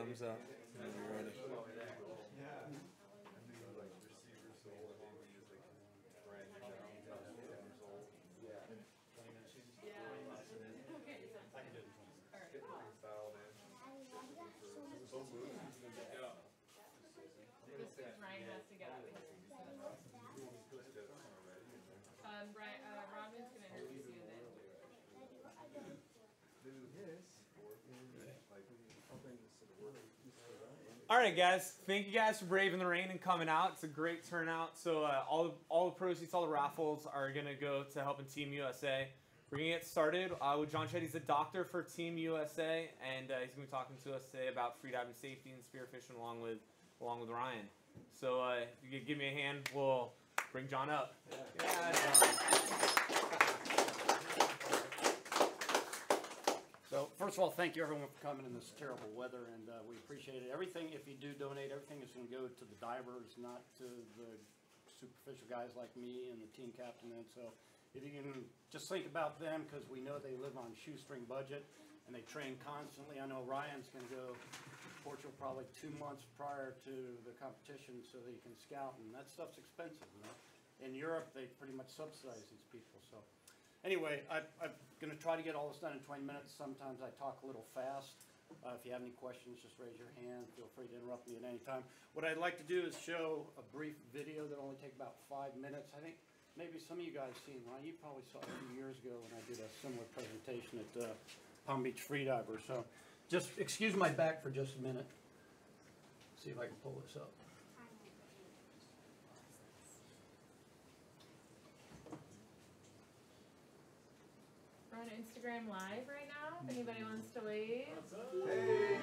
thumbs up whenever you're ready. Ryan has to get up. Robin's going to introduce you then. All right, guys. Thank you guys for braving the rain and coming out. It's a great turnout. So all the proceeds, all the raffles are going to go to helping Team USA. We're going to get started with John Chetty. He's a doctor for Team USA, and he's going to be talking to us today about freediving safety and spearfishing along with Ryan. So if you could give me a hand, we'll bring John up. Yeah, John. So first of all, thank you everyone for coming in this terrible weather, and we appreciate it. Everything, if you do donate, everything is going to go to the divers, not to the superficial guys like me and the team captain. And so if you can just think about them, because we know they live on shoestring budget and they train constantly. I know Ryan's going to go to Portugal probably 2 months prior to the competition so that he can scout, and that stuff's expensive. You know? In Europe, they pretty much subsidize these people. So anyway, I'm going to try to get all this done in 20 minutes. Sometimes I talk a little fast. If you have any questions, just raise your hand. Feel free to interrupt me at any time. What I'd like to do is show a brief video that will only take about 5 minutes. I think maybe some of you guys seen Ryan. You probably saw it a few years ago when I did a similar presentation at Palm Beach Freediver. So just excuse my back for just a minute. See if I can pull this up. We're on Instagram Live right now, if anybody wants to wave. Hey.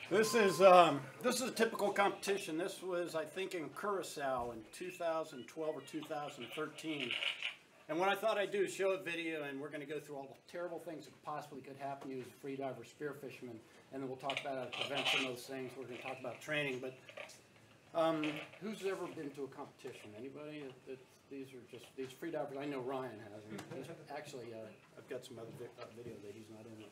This is a typical competition. This was, I think, in Curacao in 2012 or 2013. And what I thought I'd do is show a video, and we're going to go through all the terrible things that possibly could happen to you as a freediver spearfisherman, and then we'll talk about how to prevent some of those things. We're going to talk about training, but who's ever been to a competition? Anybody? These freedivers. I know Ryan has. Actually, I've got some other video that he's not in it.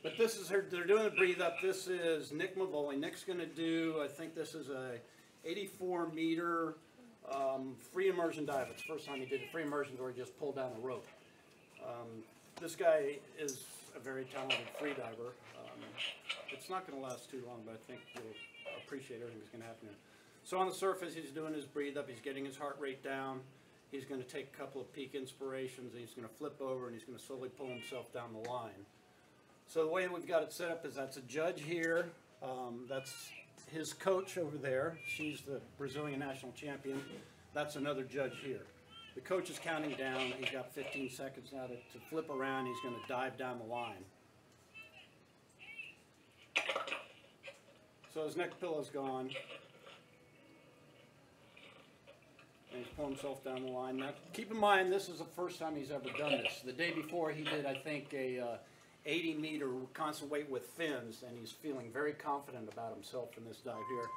But this is they're doing a breathe up. This is Nick Mavoli. Nick's going to do, I think this is a 84-meter free immersion dive. It's the first time he did a free immersion where he just pulled down a rope. This guy is a very talented freediver. It's not going to last too long, but I think you'll appreciate everything that's going to happen. So on the surface, he's doing his breathe up. He's getting his heart rate down. He's going to take a couple of peak inspirations, and he's going to flip over, and he's going to slowly pull himself down the line. So the way we've got it set up is that's a judge here. That's his coach over there. She's the Brazilian national champion. That's another judge here. The coach is counting down. He's got 15 seconds now to flip around. He's going to dive down the line. So his neck pillow's gone. And he's pulling himself down the line. Now, keep in mind, this is the first time he's ever done this. The day before, he did, I think, a 80-meter constant weight with fins, and he's feeling very confident about himself in this dive here.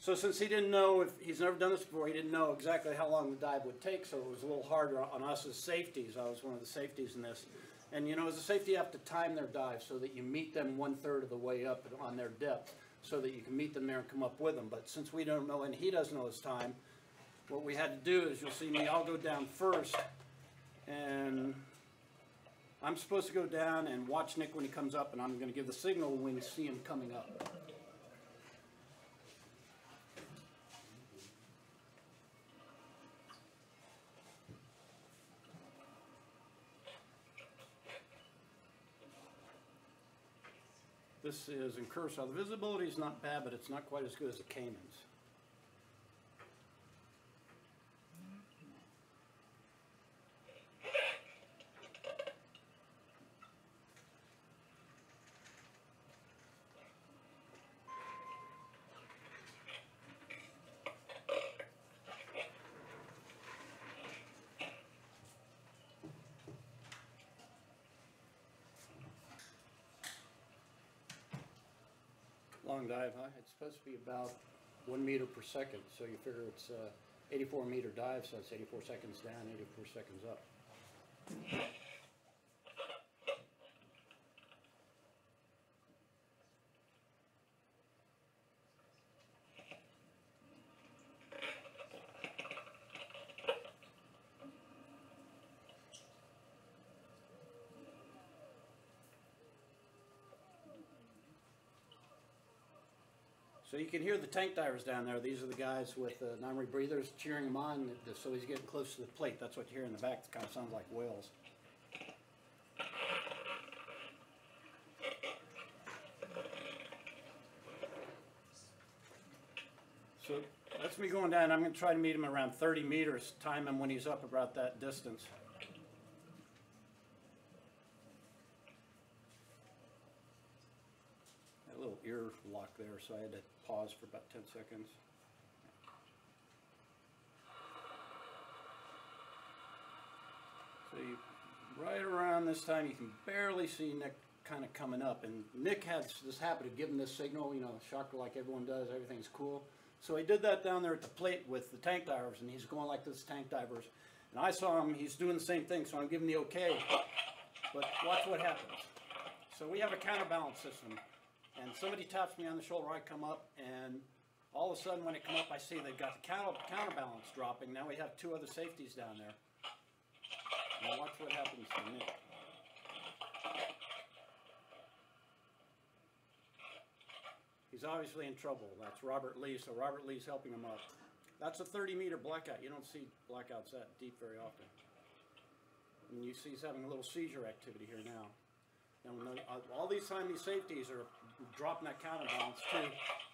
So since he didn't know, if he's never done this before, he didn't know exactly how long the dive would take, so it was a little harder on us as safeties. I was one of the safeties in this. And you know, as a safety, you have to time their dive so that you meet them 1/3 of the way up on their depth, so that you can meet them there and come up with them. But since we don't know and he doesn't know his time, what we had to do is, you'll see me, I'll go down first, and I'm supposed to go down and watch Nick when he comes up, and I'm going to give the signal when we see him coming up. This is in Curacao. The visibility is not bad, but it's not quite as good as the Caymans. Long dive, huh? It's supposed to be about 1 meter per second, so you figure it's 84-meter dive, so it's 84 seconds down, 84 seconds up. So you can hear the tank divers down there. These are the guys with the non-rebreathers cheering him on, so he's getting close to the plate. That's what you hear in the back. It kind of sounds like whales. So that's me going down. I'm going to try to meet him around 30 meters, time him when he's up about that distance. A little ear lock there, so I had to pause for about 10 seconds. So right around this time, you can barely see Nick kind of coming up. And Nick has this habit of giving this signal, you know, shocker like everyone does, everything's cool. So he did that down there at the plate with the tank divers, and he's going like this, tank divers. And I saw him, he's doing the same thing, so I'm giving the okay. But watch what happens. So we have a counterbalance system. And somebody taps me on the shoulder, I come up, and all of a sudden when it come up, I see they've got the counterbalance dropping. Now we have two other safeties down there. Now watch what happens to Nick. He's obviously in trouble. That's Robert Lee, so Robert Lee's helping him up. That's a 30-meter blackout. You don't see blackouts that deep very often. And you see he's having a little seizure activity here now. And all these time, these safeties are dropping that counterbalance too.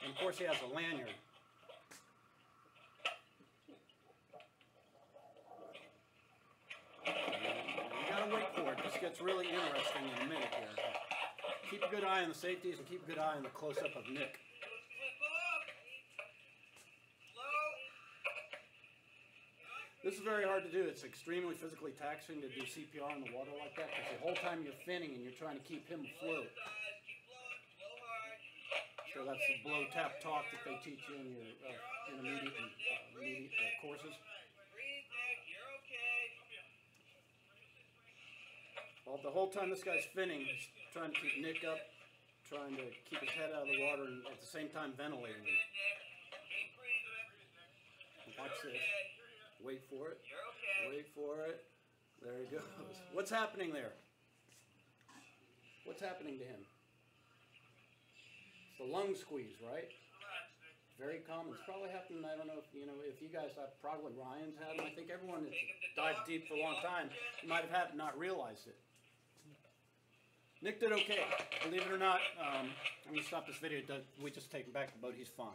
And of course, he has a lanyard. You gotta wait for it. This gets really interesting in a minute here. Keep a good eye on the safeties and keep a good eye on the close-up of Nick. This is very hard to do. It's extremely physically taxing to do CPR in the water like that because the whole time you're finning and you're trying to keep him afloat. So that's the blow, tap, talk that they teach you in your intermediate and courses. Well, the whole time this guy's finning, he's trying to keep Nick up, trying to keep his head out of the water, and at the same time ventilating him. Watch this. Wait for it. Wait for it. There he goes. What's happening there? What's happening to him? It's the lung squeeze, right? Very common. It's probably happened, I don't know if you guys have, probably Ryan's had them. I think everyone that's dived deep for a long time might have had it, not realized it. Nick did okay. Believe it or not, I'm going to stop this video. We just take him back to the boat. He's fine.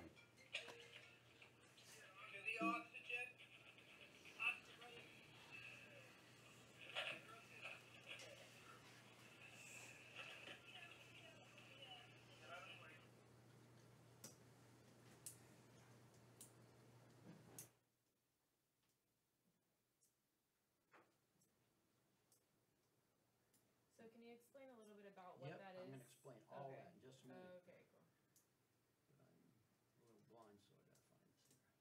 So can you explain a little bit about what that is? I'm going to explain all Okay. that in just a minute. Okay, cool. But I'm a little blind, so I got to find this here.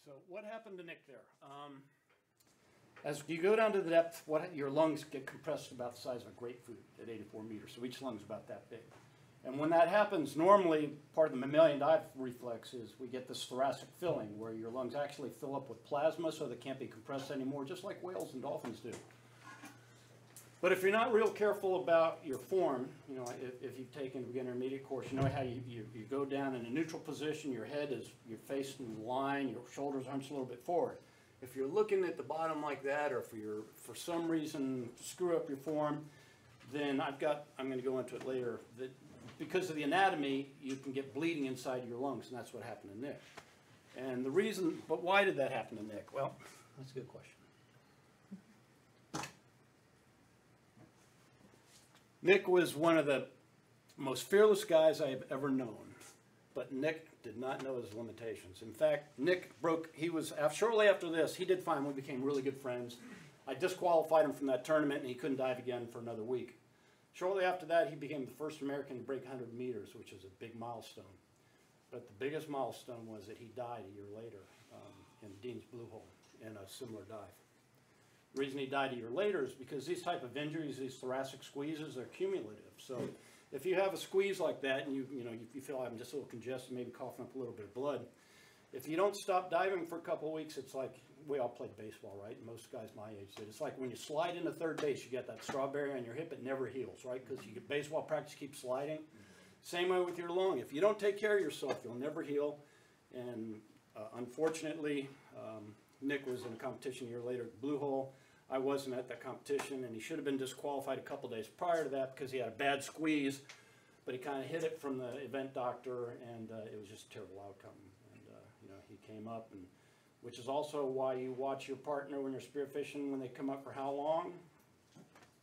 So what happened to Nick there? As you go down to the depth, your lungs get compressed about the size of a grapefruit at 84 meters. So each lung's about that big. And when that happens, normally part of the mammalian dive reflex is we get this thoracic filling where your lungs actually fill up with plasma so they can't be compressed anymore, just like whales and dolphins do. But if you're not real careful about your form, you know, if you've taken a beginner intermediate course, you know how you go down in a neutral position, your head is, you're facing the line, your shoulders hunch a little bit forward. If you're looking at the bottom like that, or if you're, for some reason, screw up your form, then I'm going to go into it later, that because of the anatomy, you can get bleeding inside your lungs, and that's what happened to Nick. And the reason, but why did that happen to Nick? Well, that's a good question. Nick was one of the most fearless guys I have ever known, but Nick did not know his limitations. In fact, Nick shortly after this, he did fine. We became really good friends. I disqualified him from that tournament, and he couldn't dive again for another week. Shortly after that, he became the first American to break 100 meters, which is a big milestone. But the biggest milestone was that he died a year later in Dean's Blue Hole in a similar dive. The reason he died a year later is because these type of injuries, these thoracic squeezes, they're cumulative. So if you have a squeeze like that and you feel I'm just a little congested, maybe coughing up a little bit of blood, If you don't stop diving for a couple of weeks, it's like, we all played baseball, right? Most guys my age did. It's like when you slide into third base, you get that strawberry on your hip, it never heals, right? Because you get baseball practice, keep sliding. Same way with your lung. If you don't take care of yourself, you'll never heal. And unfortunately, Nick was in a competition a year later at Blue Hole. I wasn't at that competition, and he should have been disqualified a couple days prior to that because he had a bad squeeze, but he kind of hid it from the event doctor, and it was just a terrible outcome. And you know, he came up, and which is also why you watch your partner when you're spearfishing when they come up for how long?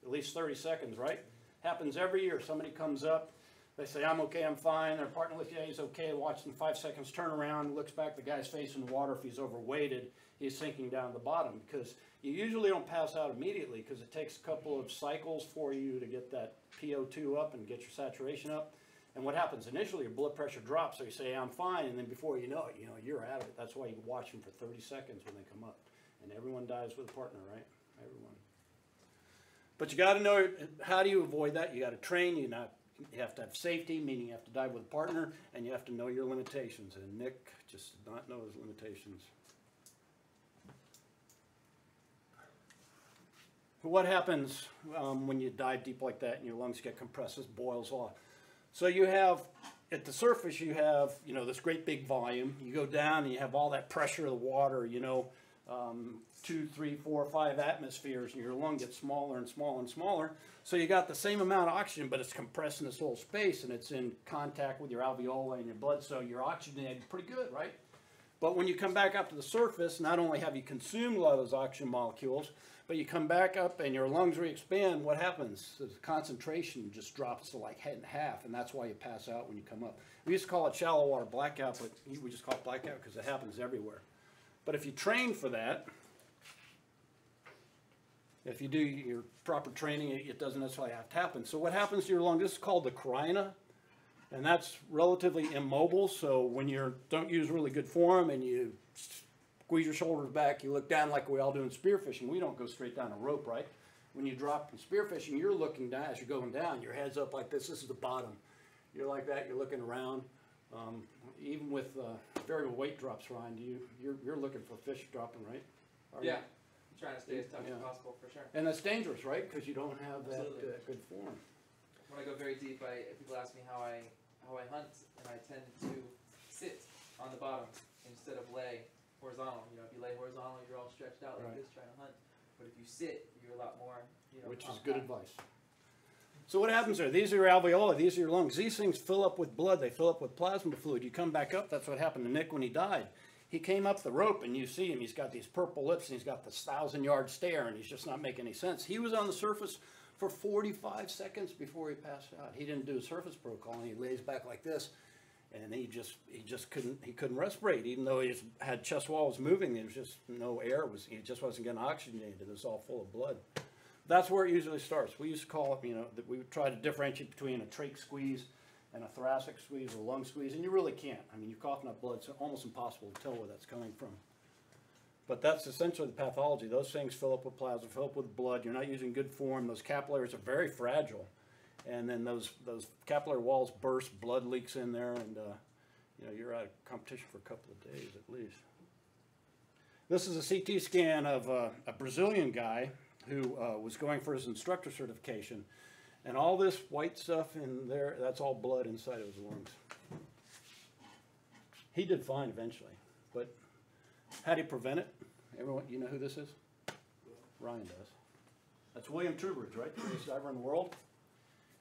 At least 30 seconds, right? Happens every year. Somebody comes up, they say, I'm okay, I'm fine. Their partner looks, yeah, he's okay. Watch them 5 seconds, turn around, looks back, the guy's facing the water. If he's overweighted, he's sinking down to the bottom, because you usually don't pass out immediately because it takes a couple of cycles for you to get that PO2 up and get your saturation up. And what happens initially, your blood pressure drops, so you say, I'm fine, and then before you know it, you're out of it. That's why you watch them for 30 seconds when they come up. And everyone dives with a partner, right? Everyone. But you got to know, how do you avoid that? You got to train, you have to have safety, meaning you have to dive with a partner, and you have to know your limitations. And Nick just did not know his limitations. What happens when you dive deep like that and your lungs get compressed? This boils off. So you have, at the surface, you have, this great big volume. You go down and you have all that pressure of the water, 2, 3, 4, 5 atmospheres, and your lung gets smaller and smaller and smaller. So you got the same amount of oxygen, but it's compressed in this whole space, and it's in contact with your alveoli and your blood, so you're oxygenated pretty good, right? But when you come back up to the surface, not only have you consumed a lot of those oxygen molecules, but you come back up and your lungs re-expand, what happens? The concentration just drops to like half, and that's why you pass out when you come up. We used to call it shallow water blackout, but we just call it blackout because it happens everywhere. But if you train for that, if you do your proper training, it doesn't necessarily have to happen. So what happens to your lung? This is called the carina, and that's relatively immobile. So when you don't use really good form and you squeeze your shoulders back, you look down like we all do in spearfishing. We don't go straight down a rope, right? When you drop in spearfishing, you're looking down. As you're going down, your head's up like this. This is the bottom. You're like that. You're looking around. Even with variable weight drops, Ryan, you're looking for fish dropping, right? Yeah. I'm trying to stay as tough as possible, for sure. And that's dangerous, right? Because you don't have that good form. When I go very deep, people ask me how I hunt, and I tend to sit on the bottom instead of lay horizontal. If you lay horizontal, you're all stretched out like this trying to hunt. But if you sit, you're a lot more, which is good advice. So what happens there? These are your alveoli, these are your lungs. These things fill up with blood, they fill up with plasma fluid. You come back up, that's what happened to Nick when he died. He came up the rope and you see him, he's got these purple lips and he's got this 1,000-yard stare and he's just not making any sense. He was on the surface for 45 seconds before he passed out. He didn't do a surface protocol and he lays back like this. And he just couldn't respirate, even though he had chest walls moving. There was just no air. He just wasn't getting oxygenated. It was all full of blood. That's where it usually starts. We used to call it, that we would try to differentiate between a trach squeeze and a thoracic squeeze or a lung squeeze, and you really can't. I mean, you're coughing up blood. It's almost impossible to tell where that's coming from. But that's essentially the pathology. Those things fill up with plasma, fill up with blood. You're not using good form. Those capillaries are very fragile. And then those capillary walls burst, blood leaks in there, and you're out of competition for a couple of days at least. This is a CT scan of a Brazilian guy who was going for his instructor certification. And all this white stuff in there, that's all blood inside of his lungs. He did fine eventually, but how do you prevent it? Everyone, you know who this is? Ryan does. That's William Trubridge, right? The greatest diver in the world.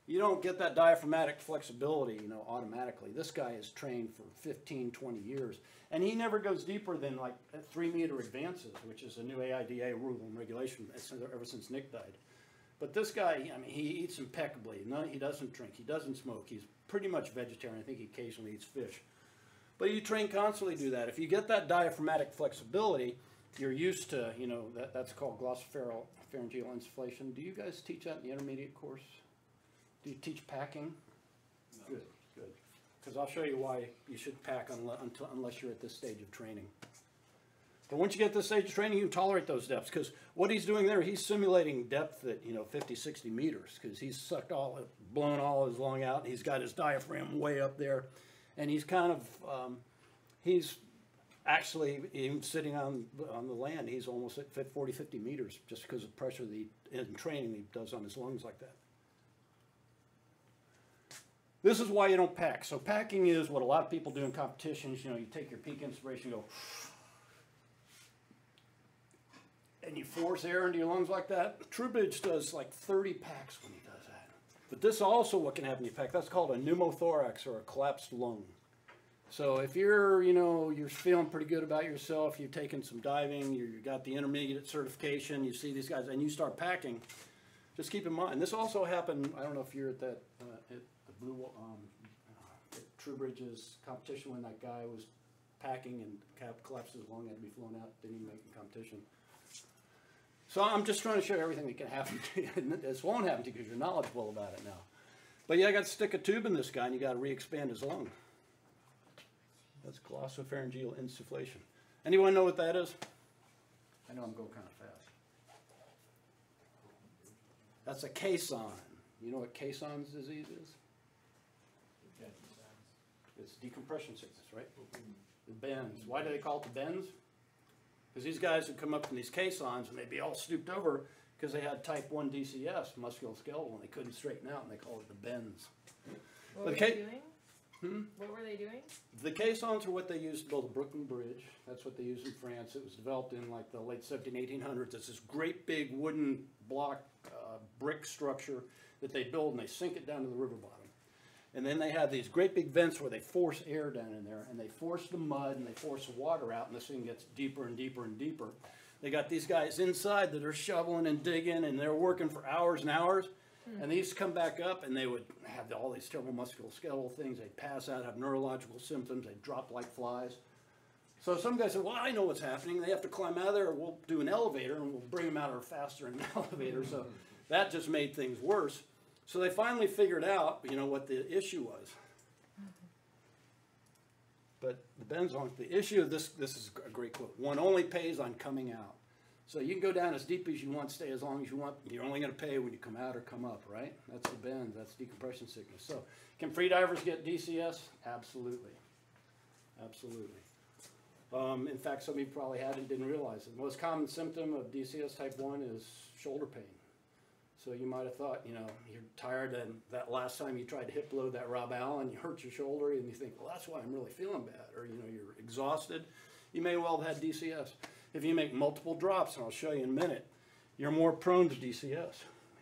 You don't get that diaphragmatic flexibility, automatically. This guy is trained for 15, 20 years, and he never goes deeper than like 3-meter advances, which is a new AIDA rule and regulation ever since Nick died. But this guy, he eats impeccably. He doesn't drink. He doesn't smoke. He's pretty much vegetarian. I think he occasionally eats fish. But you train constantly to do that. If you get that diaphragmatic flexibility, you're used to, that's called glossopharyngeal insufflation. Do you guys teach that in the intermediate course? Do you teach packing? No. Good. Because I'll show you why you should pack unless you're at this stage of training. But once you get to this stage of training, you can tolerate those depths. Because what he's doing there, he's simulating depth at 50, 60 meters. Because he's blown all his lung out. He's got his diaphragm way up there, and he's kind of he's actually, even sitting on the land, he's almost at 40, 50 meters just because of the pressure in training he does on his lungs like that. This is why you don't pack. So packing is what a lot of people do in competitions. You know, you take your peak inspiration, go, and you force air into your lungs like that. Trubridge does like 30 packs when he does that. But this also what can happen in your pack. That's called a pneumothorax or a collapsed lung. So if you're, you know, you're feeling pretty good about yourself, you've taken some diving, you got the intermediate certification, you see these guys, and you start packing, just keep in mind. This also happened, I don't know if you're at that, at the Blue, at Trubridge's competition when that guy was packing and collapsed his lung, had to be flown out, didn't even make the competition. So I'm just trying to show you everything that can happen to you. This won't happen to you because you're knowledgeable about it now. But yeah, I got to stick a tube in this guy and you got to re-expand his lung. That's glossopharyngeal insufflation. Anyone know what that is? I know I'm going kind of fast. That's a caisson. You know what caisson's disease is? It's decompression sickness, right? The bends. Why do they call it the bends? Because these guys would come up in these caissons and they'd be all stooped over because they had type 1 DCS, musculoskeletal, and they couldn't straighten out, and they called it the bends. What were they doing? What were they doing? The caissons are what they used to build the Brooklyn Bridge. That's what they used in France. It was developed in like the late 1800s. It's this great big wooden block brick structure that they build, and they sink it down to the river bottom. And then they have these great big vents where they force air down in there, and they force the mud and they force the water out, and this thing gets deeper and deeper and deeper. They got these guys inside that are shoveling and digging, and they're working for hours and hours. And they used to come back up, and they would have all these terrible musculoskeletal things. They'd pass out, have neurological symptoms. They'd drop like flies. So some guys said, well, I know what's happening. They have to climb out of there, or we'll do an elevator, and we'll bring them out faster in an elevator. So that just made things worse. So they finally figured out, you know, what the issue was. But the bends on the issue of this is a great quote. One only pays on coming out. So you can go down as deep as you want, stay as long as you want. You're only going to pay when you come out or come up, right? That's the bends. That's decompression sickness. So can freedivers get DCS? Absolutely. Absolutely. In fact, some of you probably had and didn't realize it. The most common symptom of DCS type 1 is shoulder pain. So you might have thought, you know, you're tired, and that last time you tried to hip load that Rob Allen, you hurt your shoulder, and you think, well, that's why I'm really feeling bad. Or, you know, you're exhausted. You may well have had DCS. If you make multiple drops, and I'll show you in a minute, you're more prone to DCS.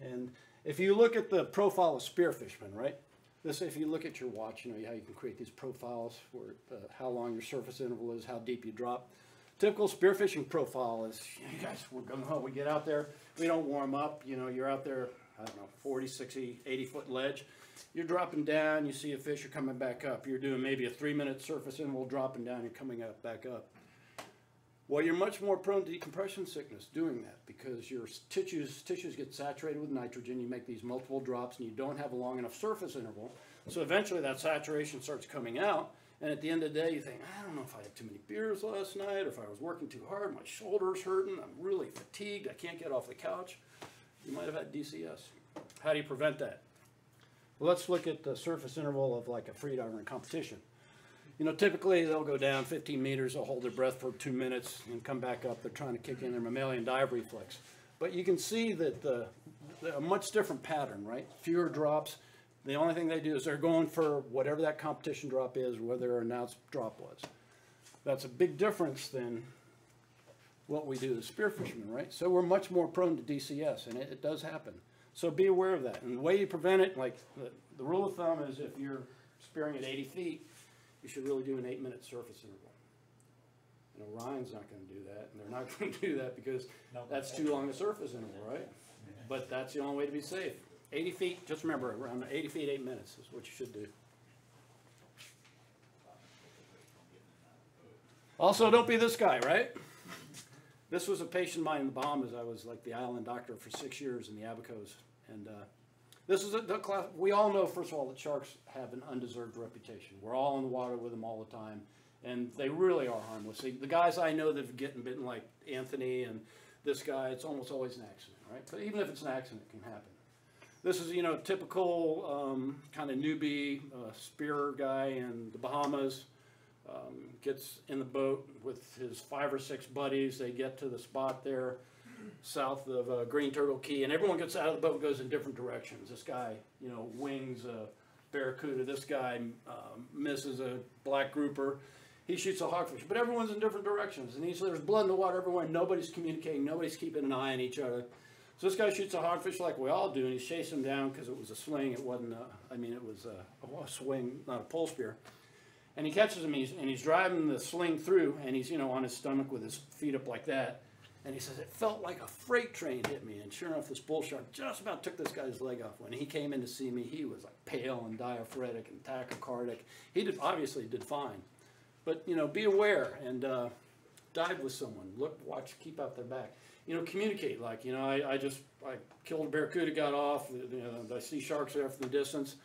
And if you look at the profile of spearfishermen, right? This, if you look at your watch, you know how you can create these profiles for how long your surface interval is, how deep you drop. Typical spearfishing profile is, you guys, we're going home, we get out there, we don't warm up, you know, you're out there, I don't know, 40, 60, 80-foot ledge. You're dropping down, you see a fish, you're coming back up. You're doing maybe a 3-minute surface interval, dropping down, you're coming up, back up. Well, you're much more prone to decompression sickness doing that because your tissues get saturated with nitrogen. You make these multiple drops and you don't have a long enough surface interval. So eventually that saturation starts coming out. And at the end of the day, you think, I don't know if I had too many beers last night, or if I was working too hard, my shoulder's hurting, I'm really fatigued, I can't get off the couch. You might have had DCS. How do you prevent that? Well, let's look at the surface interval of like a freediver in competition. You know, typically they'll go down 15 meters, they'll hold their breath for 2 minutes and come back up. They're trying to kick in their mammalian dive reflex. But you can see that a much different pattern, right? Fewer drops. The only thing they do is they're going for whatever that competition drop is, whether their announced drop was. That's a big difference than what we do as spearfishermen, right? So we're much more prone to DCS, and it does happen. So be aware of that. And the way you prevent it, like the rule of thumb is if you're spearing at 80 feet, you should really do an 8-minute surface interval. You know, Ryan's not going to do that, and they're not going to do that because that's too long a surface interval, right? But that's the only way to be safe. 80 feet, just remember, around 80 feet, 8 minutes is what you should do. Also, don't be this guy, right? This was a patient of mine in the Bahamas. I was like the island doctor for 6 years in the Abacos. And this is the class. We all know, first of all, that sharks have an undeserved reputation. We're all in the water with them all the time. And they really are harmless. The guys I know that have gotten bitten, like Anthony and this guy, it's almost always an accident, right? But even if it's an accident, it can happen. This is, you know, typical kind of newbie spear guy in the Bahamas. Gets in the boat with his 5 or 6 buddies. They get to the spot there south of Green Turtle Key, and everyone gets out of the boat and goes in different directions. This guy, you know, wings a barracuda. This guy misses a black grouper. He shoots a hogfish, but everyone's in different directions. And there's blood in the water everywhere. Nobody's communicating. Nobody's keeping an eye on each other. So this guy shoots a hogfish like we all do, and he's chasing him down because it was a swing. It wasn't it was a swing, not a pole spear. And he catches him, and he's driving the sling through, and he's, you know, on his stomach with his feet up like that. And he says, it felt like a freight train hit me. And sure enough, this bull shark just about took this guy's leg off. When he came in to see me, he was like pale and diaphoretic and tachycardic. He obviously did fine. But, you know, be aware and dive with someone. Look, watch, keep out their back. You know, communicate. Like, you know, I killed a barracuda, got off. You know, I see sharks there from the distance.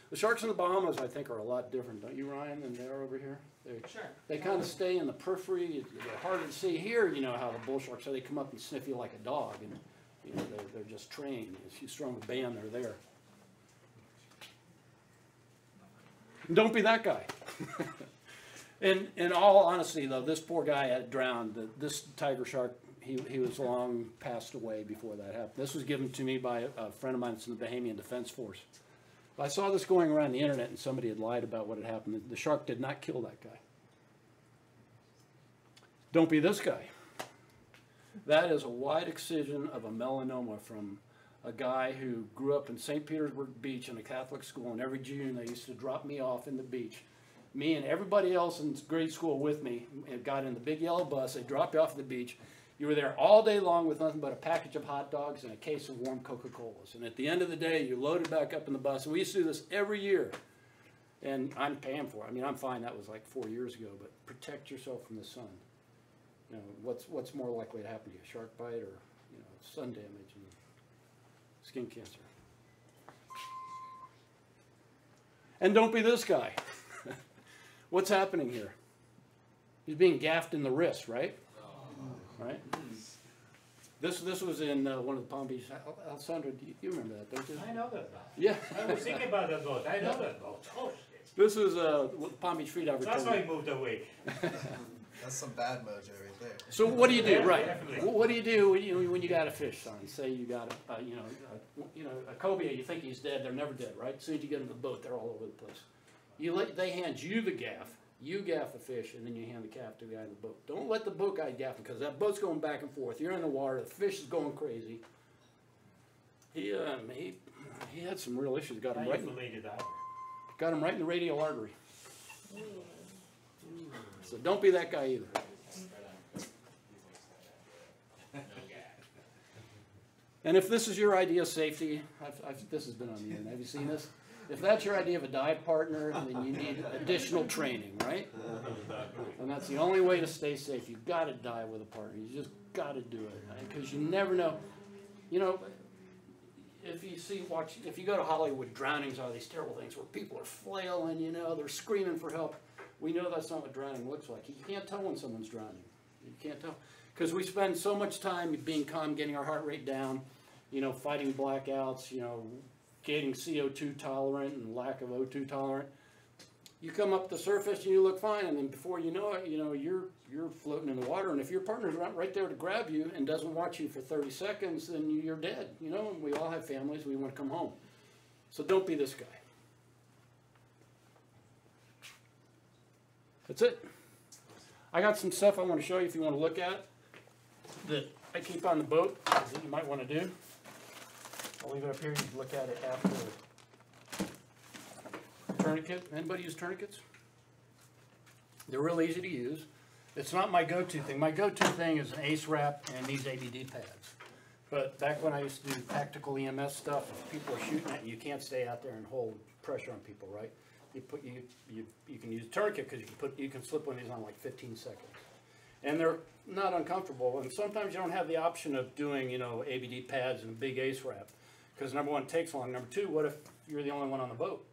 The sharks in the Bahamas, I think, are a lot different, don't you, Ryan, than they are over here? Sure. They kind of stay in the periphery. They're harder to see. Here, you know how the bull sharks are. They come up and sniff you like a dog, and you know they're just trained. If you strum a band, they're there. Don't be that guy. In all honesty, though, this poor guy had drowned. This tiger shark, he was long passed away before that happened. This was given to me by a friend of mine that's in the Bahamian Defense Force. I saw this going around the internet, and somebody had lied about what had happened. The shark did not kill that guy. Don't be this guy. That is a wide excision of a melanoma from a guy who grew up in St. Petersburg Beach in a Catholic school, and every June they used to drop me off in the beach. Me and everybody else in grade school with me got in the big yellow bus. They dropped you off at the beach. You were there all day long with nothing but a package of hot dogs and a case of warm Coca-Colas. And at the end of the day, you loaded back up in the bus. And we used to do this every year. And I'm paying for it. I mean, I'm fine. That was like 4 years ago. But protect yourself from the sun. You know, what's more likely to happen to you? A shark bite or, you know, sun damage and skin cancer. And don't be this guy. What's happening here? He's being gaffed in the wrist, right? Right? This was in one of the Palm Beach. Alessandra, you remember that, don't you? I know that boat. Yeah. I was thinking about that boat. I know that boat. Oh, shit. This was Palm Beach Freediver. That's why he moved away. That's some bad mojo right there. So what do you do? Yeah, Right. definitely. What do you do when you got a fish on? Say you got a cobia. You think he's dead. They're never dead, right? As soon as you get in the boat, they're all over the place. They hand you the gaff. You gaff the fish, and then you hand the gaff to the guy in the boat. Don't let the boat guy gaff him, because that boat's going back and forth. You're in the water. The fish is going crazy. He had some real issues. Got him right in the radial artery. So don't be that guy either. And if this is your idea of safety, this has been on the internet. Have you seen this? If that's your idea of a dive partner, then you need additional training, right? And that's the only way to stay safe. You've got to dive with a partner. You just got to do it, because you never know. You know, if you go to Hollywood, drownings are these terrible things where people are flailing. You know, they're screaming for help. We know that's not what drowning looks like. You can't tell when someone's drowning. You can't tell, because we spend so much time being calm, getting our heart rate down. You know, fighting blackouts. You know, getting CO2 tolerant and lack of O2 tolerant. You come up the surface and you look fine, and then before you know it, you know, you're floating in the water. And if your partner's right there to grab you and doesn't watch you for 30 seconds, then you're dead. You know, and we all have families. We want to come home. So don't be this guy. That's it. I got some stuff I want to show you if you want to look at that I keep on the boat that you might want to do. I'll leave it up here. You can look at it after. Tourniquet. Anybody use tourniquets? They're real easy to use. It's not my go-to thing. My go-to thing is an ACE wrap and these ABD pads. But back when I used to do tactical EMS stuff, if people are shooting at you, you can't stay out there and hold pressure on people, right? You can use a tourniquet because you can slip one of these on like 15 seconds. And they're not uncomfortable. And sometimes you don't have the option of doing, you know, ABD pads and a big ACE wrap. Because number one, it takes long. Number two, what if you're the only one on the boat?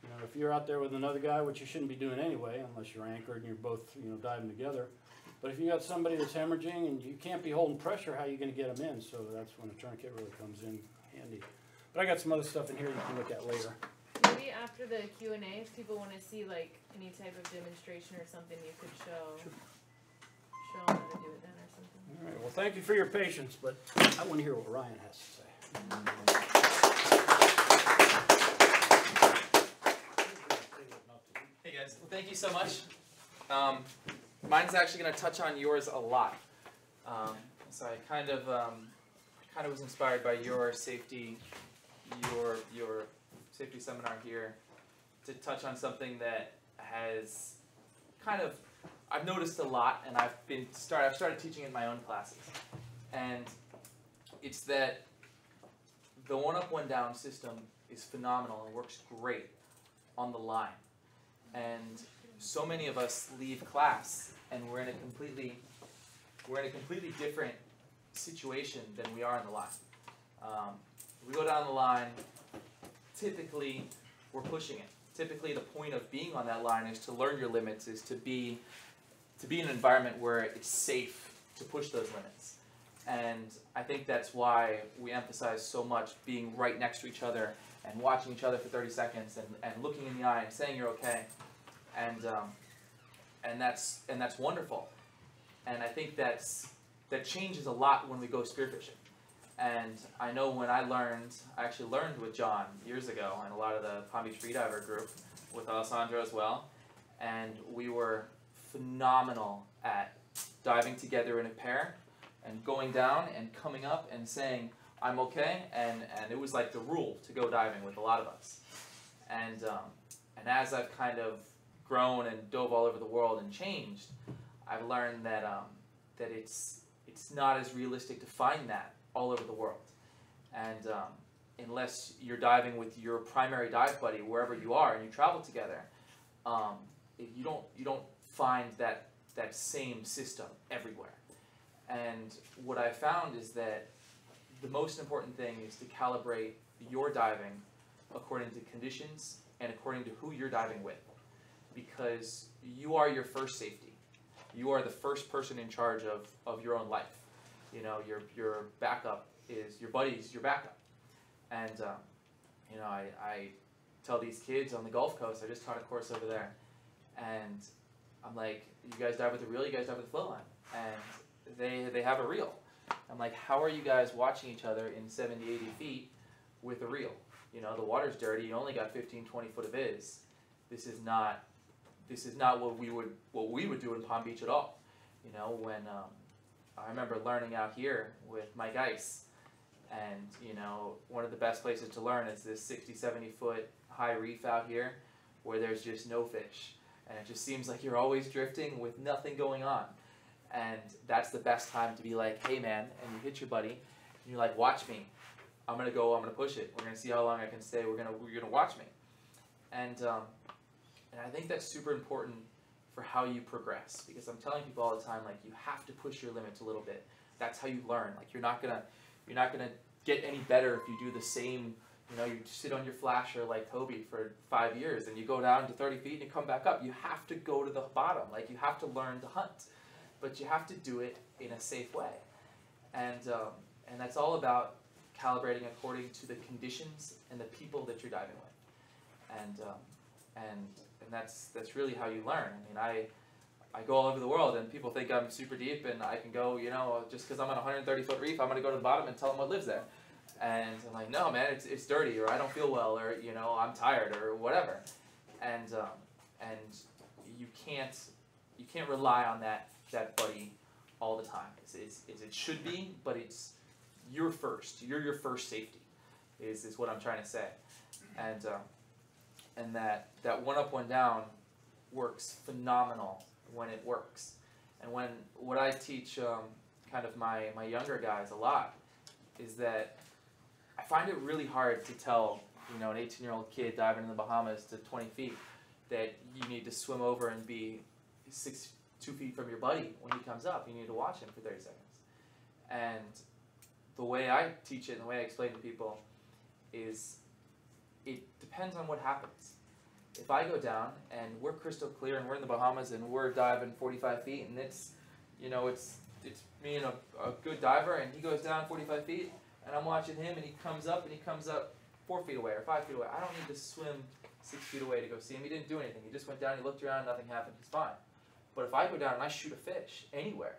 You know, if you're out there with another guy, which you shouldn't be doing anyway, unless you're anchored and you're both, you know, diving together. But if you got somebody that's hemorrhaging and you can't be holding pressure, how are you going to get them in? So that's when a tourniquet really comes in handy. But I got some other stuff in here you can look at later. maybe after the Q&A, if people want to see like any type of demonstration or something, you could show them how to do it then or something. All right, well, thank you for your patience, but I want to hear what Ryan has to say. Hey guys, well, thank you so much. Mine's actually going to touch on yours a lot. So I kind of was inspired by your safety seminar here to touch on something that has I've noticed a lot, and I've started teaching in my own classes, and it's that the one up, one down system is phenomenal and works great on the line. And so many of us leave class and we're in a completely different situation than we are in the line. We go down the line, typically we're pushing it. Typically the point of being on that line is to learn your limits, is to be in an environment where it's safe to push those limits. And I think that's why we emphasize so much being right next to each other and watching each other for 30 seconds and looking in the eye and saying you're okay. And that's wonderful. And I think that changes a lot when we go spearfishing. And I know when I actually learned with John years ago and a lot of the Palm Beach Freediver group with Alessandro as well. And we were phenomenal at diving together in a pair and going down and coming up and saying, I'm okay, and it was like the rule to go diving with a lot of us. And as I've kind of grown and dove all over the world and changed, I've learned that it's not as realistic to find that all over the world. And unless you're diving with your primary dive buddy wherever you are and you travel together, you don't find that same system everywhere. And what I found is that the most important thing is to calibrate your diving according to conditions and according to who you're diving with, because you are your first safety. You are the first person in charge of your own life. You know, your backup is your buddy's your backup. And you know, I tell these kids on the Gulf Coast, I just taught a course over there, and I'm like, you guys dive with a reel, you guys dive with a flow line, and they have a reel. I'm like, how are you guys watching each other in 70, 80 feet with a reel? You know, the water's dirty, you only got 15, 20 foot of viz. This is not what we would do in Palm Beach at all. You know, when I remember learning out here with Mike Ice, and you know, one of the best places to learn is this 60, 70 foot high reef out here where there's just no fish. And it just seems like you're always drifting with nothing going on. And that's the best time to be like, hey man, and you hit your buddy, and you're like, watch me. I'm gonna push it. We're gonna see how long I can stay. You're gonna watch me. And I think that's super important for how you progress, because I'm telling people all the time, like, you have to push your limits a little bit. That's how you learn. Like, you're not gonna get any better if you do the same. You know, you sit on your flasher like Toby for 5 years, and you go down to 30 feet and you come back up. You have to go to the bottom. Like, you have to learn to hunt, but you have to do it in a safe way. And that's all about calibrating according to the conditions and the people that you're diving with. And that's really how you learn. I mean, I go all over the world, and people think I'm super deep, and I can go, you know, just because I'm on a 130 foot reef, I'm going to go to the bottom and tell them what lives there. And I'm like, no, man, it's dirty, or I don't feel well, or, you know, I'm tired, or whatever. And you can't rely on that buddy all the time. It should be, but you're first. You're your first safety, is what I'm trying to say. And that one up, one down works phenomenal when it works. And what I teach kind of my younger guys a lot is that I find it really hard to tell, you know, an 18-year-old kid diving in the Bahamas to 20 feet that you need to swim over and be 2 feet from your buddy when he comes up. You need to watch him for 30 seconds. And the way I teach it and the way I explain to people is it depends on what happens. If I go down and we're crystal clear and we're in the Bahamas and we're diving 45 feet and it's, you know, it's me and a good diver, and he goes down 45 feet and I'm watching him and he comes up 4 feet away or 5 feet away. I don't need to swim 6 feet away to go see him. He didn't do anything. He just went down, he looked around, nothing happened, he's fine. But if I go down and I shoot a fish anywhere,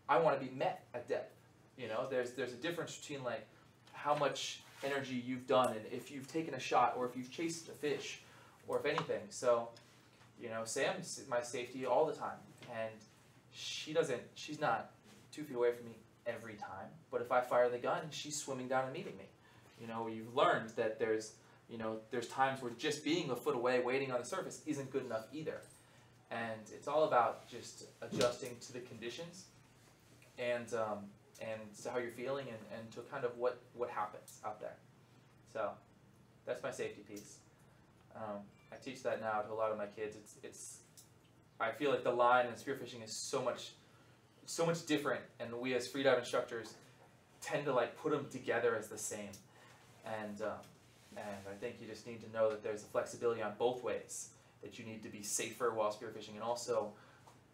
I want to be met at depth. You know, there's a difference between like how much energy you've done and if you've taken a shot or if you've chased a fish or if anything. So, you know, Sam's my safety all the time, and she's not 2 feet away from me every time, but if I fire the gun, she's swimming down and meeting me. You know, you've learned that there's times where just being a foot away waiting on the surface isn't good enough either. And it's all about just adjusting to the conditions and to how you're feeling and to kind of what happens out there. So that's my safety piece. I teach that now to a lot of my kids. I feel like the line in spearfishing is so much different, and we as freedive instructors tend to like put them together as the same. And I think you just need to know that there's a flexibility on both ways, that you need to be safer while spearfishing, and also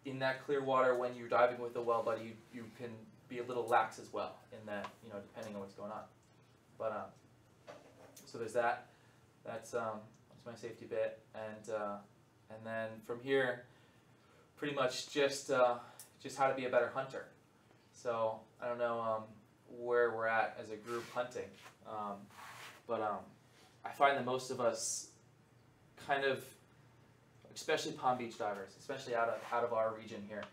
in that clear water when you're diving with a well buddy, you can be a little lax as well in that, you know, depending on what's going on. But so there's that. That's my safety bit, and then from here, pretty much just how to be a better hunter. So I don't know where we're at as a group hunting, but I find that most of us kind of, especially Palm Beach divers, especially out of our region here,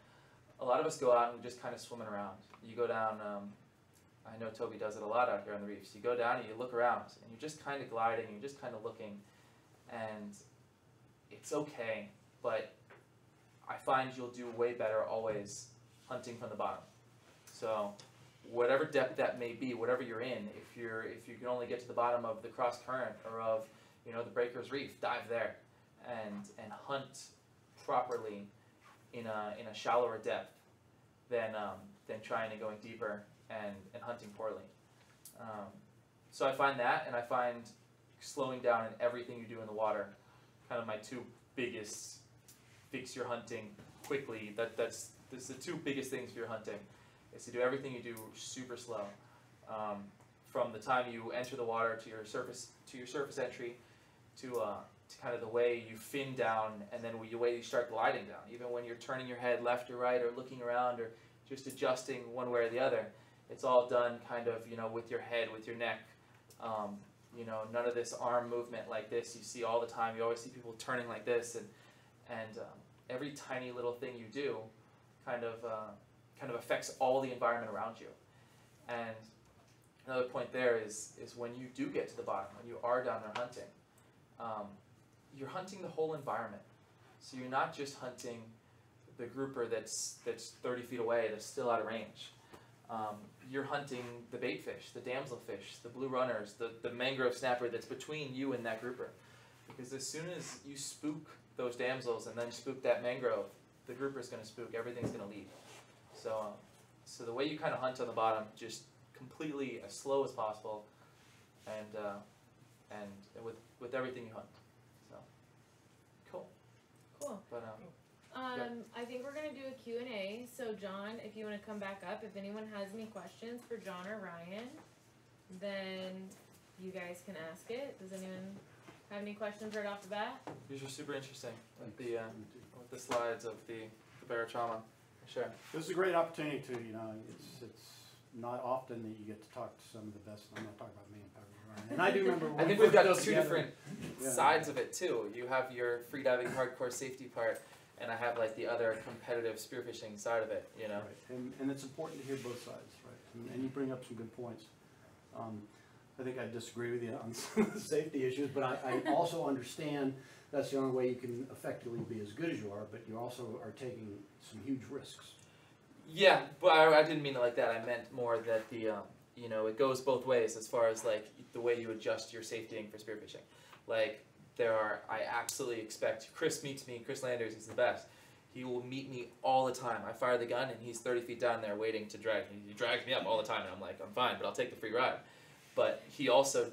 a lot of us go out and we're just kind of swimming around. You go down, I know Toby does it a lot out here on the reefs. You go down and you look around and you're just kind of gliding, you're just kind of looking, and it's okay, but I find you'll do way better always hunting from the bottom. So whatever depth that may be, whatever you're in, if you can only get to the bottom of the cross current or of, you know, the breaker's reef, dive there and hunt properly in a shallower depth than trying and going deeper and hunting poorly. So I find that, and I find slowing down in everything you do in the water, kind of my two biggest fix your hunting quickly. That's the two biggest things for your hunting, is to do everything you do super slow. From the time you enter the water to your surface entry, to kind of the way you fin down, and then the way you start gliding down. Even when you're turning your head left or right, or looking around, or just adjusting one way or the other, it's all done kind of, you know, with your head, with your neck. You know, none of this arm movement like this you see all the time. You always see people turning like this, and every tiny little thing you do kind of affects all the environment around you. And another point there is when you do get to the bottom, when you are down there hunting, you're hunting the whole environment. So you're not just hunting the grouper that's 30 feet away, that's still out of range. You're hunting the bait fish, the damselfish, the blue runners, the mangrove snapper that's between you and that grouper. Because as soon as you spook those damsels and then spook that mangrove, the grouper's going to spook, everything's going to leave. So the way you kind of hunt on the bottom, just completely as slow as possible, and with everything you hunt. So cool. Cool. But I think we're gonna do a Q&A. So John, if you want to come back up, if anyone has any questions for John or Ryan, then you guys can ask it. Does anyone have any questions right off the bat? these are super interesting with the slides of the barotrauma. Sure. This is a great opportunity to, you know, it's not often that you get to talk to some of the best. I'm not talking about me and Ryan. And I do remember when I think we we've got first two got different together. sides of it too. You have your freediving hardcore safety part, and I have like the other competitive spearfishing side of it, you know. Right. And it's important to hear both sides, right? And you bring up some good points. I think I disagree with you on some of the safety issues, but I also understand that's the only way you can effectively be as good as you are, but you also are taking some huge risks. Yeah, but I didn't mean it like that. I meant more that the you know, it goes both ways as far as like the way you adjust your safetying for spearfishing. Like I absolutely expect, Chris meets me, Chris Landers, he's the best. He will meet me all the time. I fire the gun and he's 30 feet down there waiting to drag me. He drags me up all the time and I'm like, I'm fine, but I'll take the free ride. But he also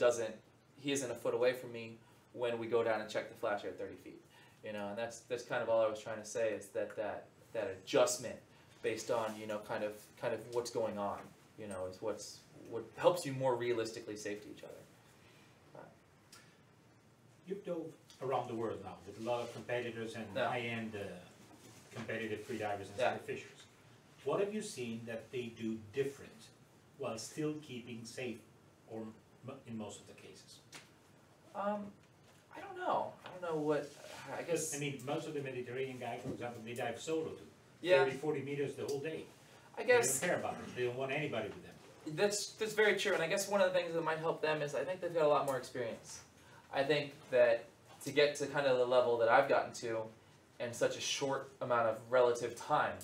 he isn't a foot away from me when we go down and check the flasher at 30 feet. You know, and that's kind of all I was trying to say, is that adjustment based on, you know, kind of what's going on, you know, is what helps you more realistically safe to each other. You've dove around the world now with a lot of competitors and Yeah. high-end competitive freedivers and Yeah. spearfishers. What have you seen that they do different while still keeping safe, or in most of the cases? I don't know. I don't know what. I guess. I mean, most of the Mediterranean guys, for example, they dive solo to Yeah. 30, 40 meters the whole day. I guess They don't care about it. They don't want anybody with them. that's very true, and I guess one of the things that might help them is I think they've got a lot more experience. I think that to get to kind of the level that I've gotten to in such a short amount of relative time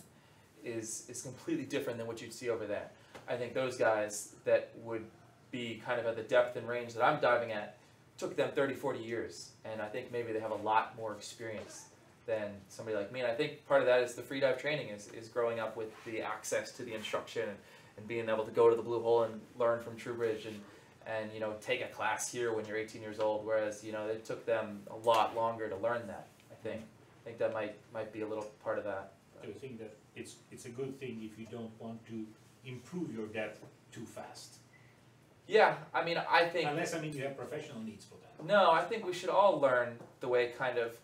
is completely different than what you'd see over there. I think those guys that would be kind of at the depth and range that I'm diving at took them 30, 40 years, and I think maybe they have a lot more experience than somebody like me. And I think part of that is the free dive training is growing up with the access to the instruction and being able to go to the Blue Hole and learn from TrueBridge and you know, take a class here when you're 18 years old, whereas, you know, it took them a lot longer to learn that, I think. I think that might be a little part of that. So I think that it's a good thing if you don't want to improve your depth too fast. Yeah, I mean, I think... Unless, I mean, you have professional needs for that. No, I think we should all learn the way kind of...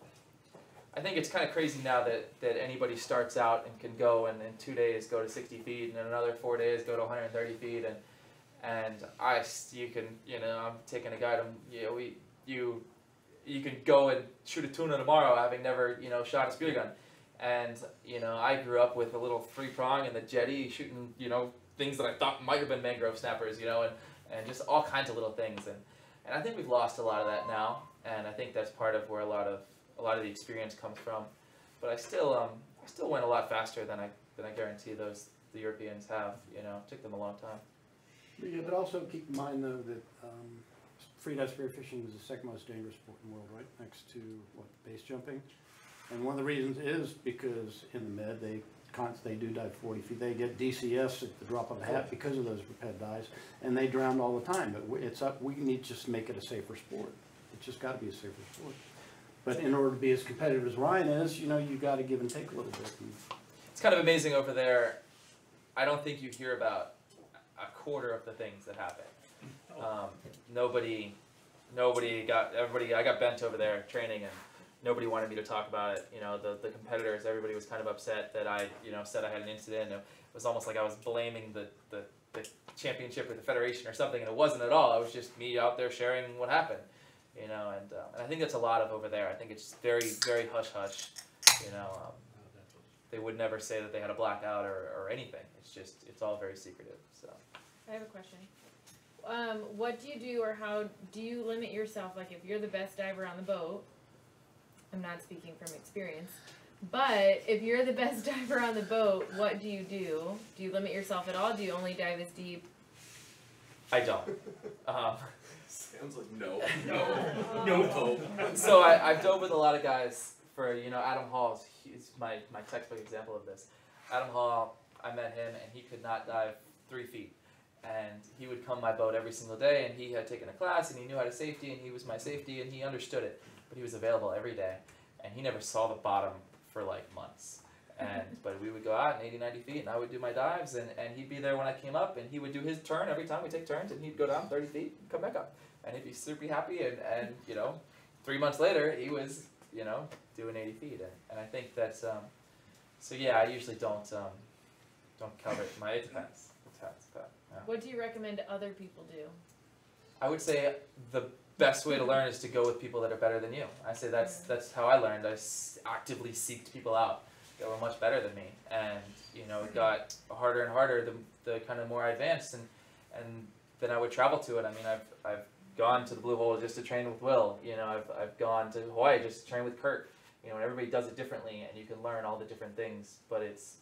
I think it's kind of crazy now that anybody starts out and can go and in 2 days go to 60 feet and in another 4 days go to 130 feet and you can, you know, I'm taking a guy to, you know, you can go and shoot a tuna tomorrow having never, you know, shot a spear gun. And, you know, I grew up with a little 3-prong and the jetty shooting, you know, things that I thought might have been mangrove snappers, you know, and just all kinds of little things. And I think we've lost a lot of that now, and I think that's part of where a lot of the experience comes from. But I still went a lot faster than I guarantee the Europeans have. You know, it took them a long time. Yeah, but also keep in mind though that freedive spearfishing is the second most dangerous sport in the world, right? Next to what, base jumping. And one of the reasons is because in the Med they do dive 40 feet. They get DCS at the drop of a hat because of those head dives, and they drown all the time. But it's up. We need to just make it a safer sport. It's just got to be a safer sport. But in order to be as competitive as Ryan is, you know, you got to give and take a little bit. It's kind of amazing over there. I don't think you hear about a quarter of the things that happen. I got bent over there training, and nobody wanted me to talk about it. You know, the competitors, everybody was kind of upset that I, you know, said I had an incident. It was almost like I was blaming the championship or the federation or something, and it wasn't at all. It was just me out there sharing what happened. You know, and I think that's a lot of over there. I think it's very, very hush-hush. You know, they would never say that they had a blackout or anything. It's all very secretive. So. I have a question. What do you do, or how do you limit yourself? Like, if you're the best diver on the boat, I'm not speaking from experience, but if you're the best diver on the boat, what do you do? Do you limit yourself at all? Do you only dive as deep? I don't. Sounds like no. No. So I've dove with a lot of guys. For, you know, Adam Hall, he's my textbook example of this. Adam Hall, I met him, and he could not dive 3 feet. And he would come my boat every single day, and he had taken a class, and he knew how to safety, and he was my safety, and he understood it. But he was available every day, and he never saw the bottom for like months. But we would go out in 80, 90 feet, and I would do my dives, and he'd be there when I came up, and he would do his turn every time we take turns, and he'd go down 30 feet and come back up. And he'd be super happy, and you know, 3 months later, he was, you know, doing 80 feet. And I think that's, so yeah, I usually don't cover it. It depends. Yeah. What do you recommend other people do? I would say the best way to learn is to go with people that are better than you. I say that's how I learned. I actively seeked people out that were much better than me, and you know, it got harder and harder the kind of more I advanced, and then I would travel to it. I mean, I've gone to the Blue Hole just to train with Will. You know, I've gone to Hawaii just to train with Kurt. You know, and everybody does it differently, and you can learn all the different things, but it's